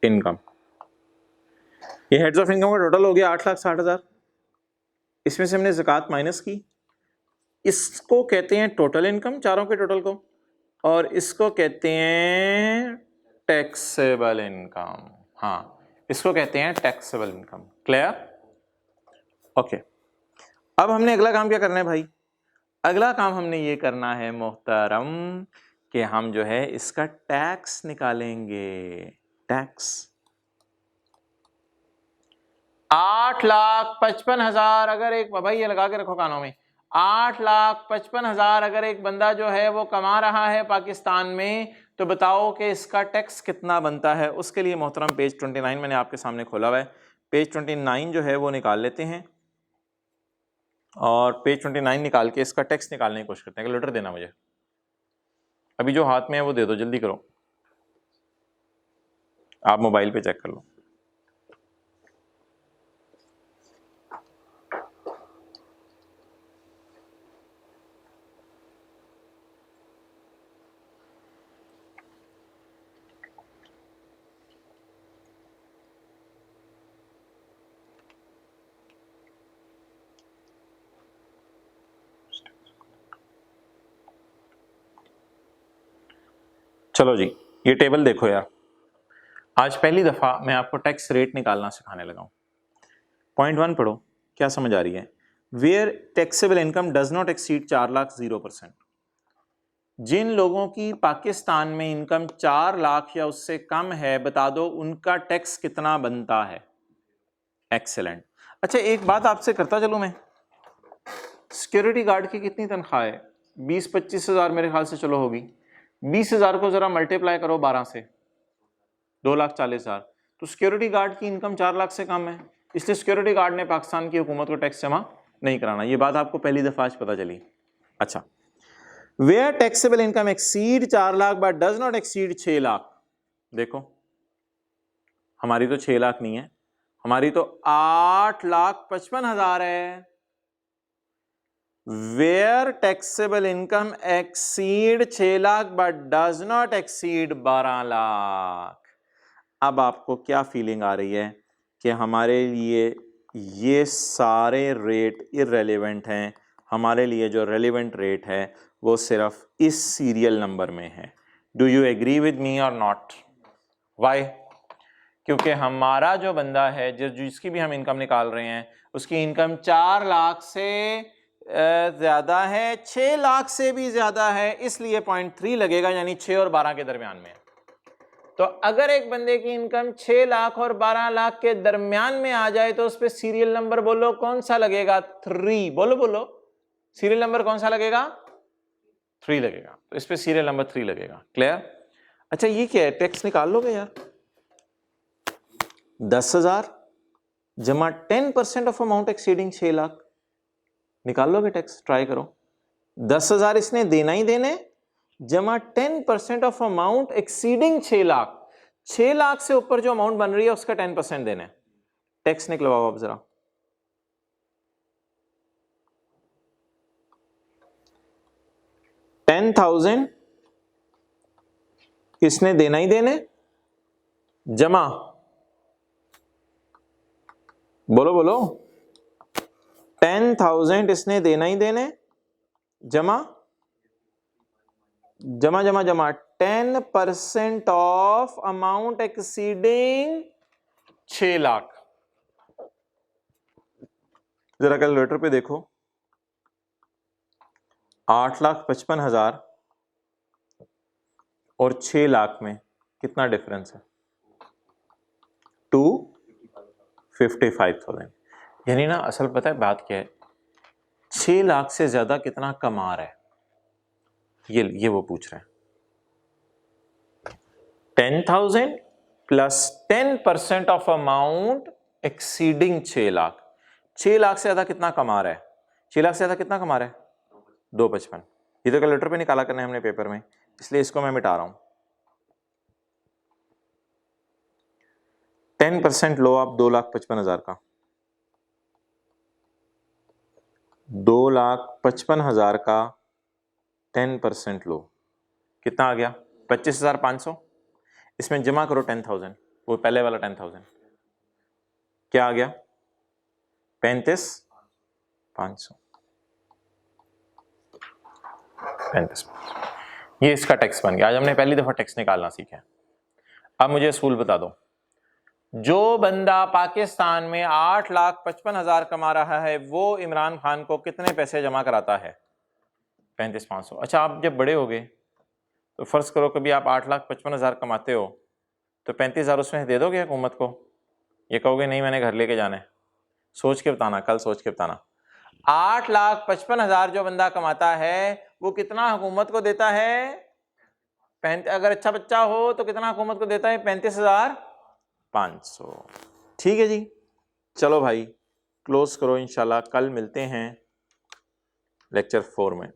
income. ये हेड्स ऑफ इनकम का टोटल हो गया 8,60,000। इसमें से हमने ज़कात माइनस की, इसको कहते हैं टोटल इनकम, चारों के टोटल को, और इसको कहते हैं टैक्सेबल इनकम। हाँ, इसको कहते हैं टैक्सेबल इनकम। क्लियर? ओके। अब हमने अगला काम क्या करना है भाई? अगला काम हमने ये करना है मोहतरम कि हम जो है इसका टैक्स निकालेंगे। टैक्स 8,55,000 अगर एक, भाई ये लगा के रखो कानों में, 8,55,000 अगर एक बंदा जो है वो कमा रहा है पाकिस्तान में, तो बताओ कि इसका टैक्स कितना बनता है। उसके लिए मोहतरम पेज 29 मैंने आपके सामने खोला हुआ है, पेज 29 जो है वो निकाल लेते हैं, और पेज 29 निकाल के इसका टैक्स निकालने की कोशिश करते हैं। कैलकुलेटर देना मुझे, अभी जो हाथ में है वो दे दो, जल्दी करो। आप मोबाइल पे चेक कर लो। चलो जी, ये टेबल देखो यार, आज पहली दफा मैं आपको टैक्स रेट निकालना सिखाने लगा हूं। पॉइंट 1 पढ़ो, क्या समझ आ रही है? Where taxable income does not exceed 4 lakh 0%। जिन लोगों की पाकिस्तान में इनकम 4 लाख या उससे कम है, बता दो उनका टैक्स कितना बनता है। एक्सेलेंट। अच्छा एक बात आपसे करता चलूं मैं, सिक्योरिटी गार्ड की कितनी तनख्वाह है? 20-25 हज़ार मेरे ख्याल से चलो होगी। 20 हज़ार को जरा मल्टीप्लाई करो 12 से, 2,40,000। तो सिक्योरिटी गार्ड की इनकम 4 लाख से कम है, इसलिए सिक्योरिटी गार्ड ने पाकिस्तान की हुकूमत को टैक्स जमा नहीं कराना। ये बात आपको पहली दफा आज पता चली। अच्छा, where taxable income exceed 4 lakh but does not exceed 6 lakh. देखो हमारी तो 6 लाख नहीं है, हमारी तो 8,55,000 है। Where taxable income exceed 6 lakh but does not exceed 12 lakh. अब आपको क्या फीलिंग आ रही है कि हमारे लिए ये सारे रेट इररेलेवेंट हैं, हमारे लिए जो रेलेवेंट रेट है वो सिर्फ इस सीरियल नंबर में है। Do you agree with me और नॉट? वाई? क्योंकि हमारा जो बंदा है जिसकी भी हम इनकम निकाल रहे हैं, उसकी इनकम 4 लाख से ज्यादा है, 6 लाख से भी ज्यादा है, इसलिए 0.3 लगेगा, यानी 6 और 12 के दरमियान में। तो अगर एक बंदे की इनकम 6 लाख और 12 लाख के दरमियान में आ जाए तो उस पे सीरियल नंबर बोलो कौन सा लगेगा? 3। बोलो बोलो, सीरियल नंबर कौन सा लगेगा? 3 लगेगा। तो इस पे सीरियल नंबर 3 लगेगा। क्लियर? अच्छा ये क्या है, टैक्स निकाल लोगे यार? 10,000 जमा 10% ऑफ अमाउंट एक्सीडिंग 6 लाख, निकाल लोगे टैक्स? ट्राई करो। 10,000 इसने देना ही देने, जमा 10% of amount exceeding 6 lakh. 6 lakh से ऊपर जो अमाउंट बन रही है उसका 10% देना है। टैक्स निकलवाओ आप जरा। $10,000 इसने देना ही देने, जमा, बोलो बोलो, 10,000 इसने देना ही देने, जमा जमा जमा जमा 10% ऑफ अमाउंट एक्सीडिंग 6 लाख। जरा कैलकुलेटर पे देखो, 8,55,000 और 6 लाख में कितना डिफरेंस है? 255,000। यानी ना असल पता है बात क्या है, 6 लाख से ज्यादा कितना कमा रहा है, ये वो पूछ रहे हैं। 10,000 plus 10% of amount exceeding 6 lakh. 6 lakh से ज्यादा कितना कमा रहा है? 6 लाख से ज्यादा कितना कमा रहा है? 255। ये तो कैलकुलेटर पे निकाला करना है हमने पेपर में, इसलिए इसको मैं मिटा रहा हूं। 10% लो आप 2,55,000 का, 2,55,000 का 10% लो, कितना आ गया? 25,500। इसमें जमा करो 10,000, वो पहले वाला 10,000, क्या आ गया? 35,500। 35,500, ये इसका टैक्स बन गया। आज हमने पहली दफा टैक्स निकालना सीखा है। अब मुझे असूल बता दो, जो बंदा पाकिस्तान में 8,55,000 कमा रहा है वो इमरान खान को कितने पैसे जमा कराता है? 35,500। अच्छा आप जब बड़े हो गए तो फर्ज करो कभी आप 8,55,000 कमाते हो तो 35,000 उसमें दे दोगे हुकूमत को? ये कहोगे नहीं मैंने घर लेके जाना है? सोच के बताना, कल सोच के बताना। 8,55,000 जो बंदा कमाता है वो कितना हुकूमत को देता है? अगर अच्छा बच्चा हो तो कितना हुकूमत को देता है? 35,500। ठीक है जी, चलो भाई क्लोज करो, इंशाल्लाह कल मिलते हैं लेक्चर 4 में।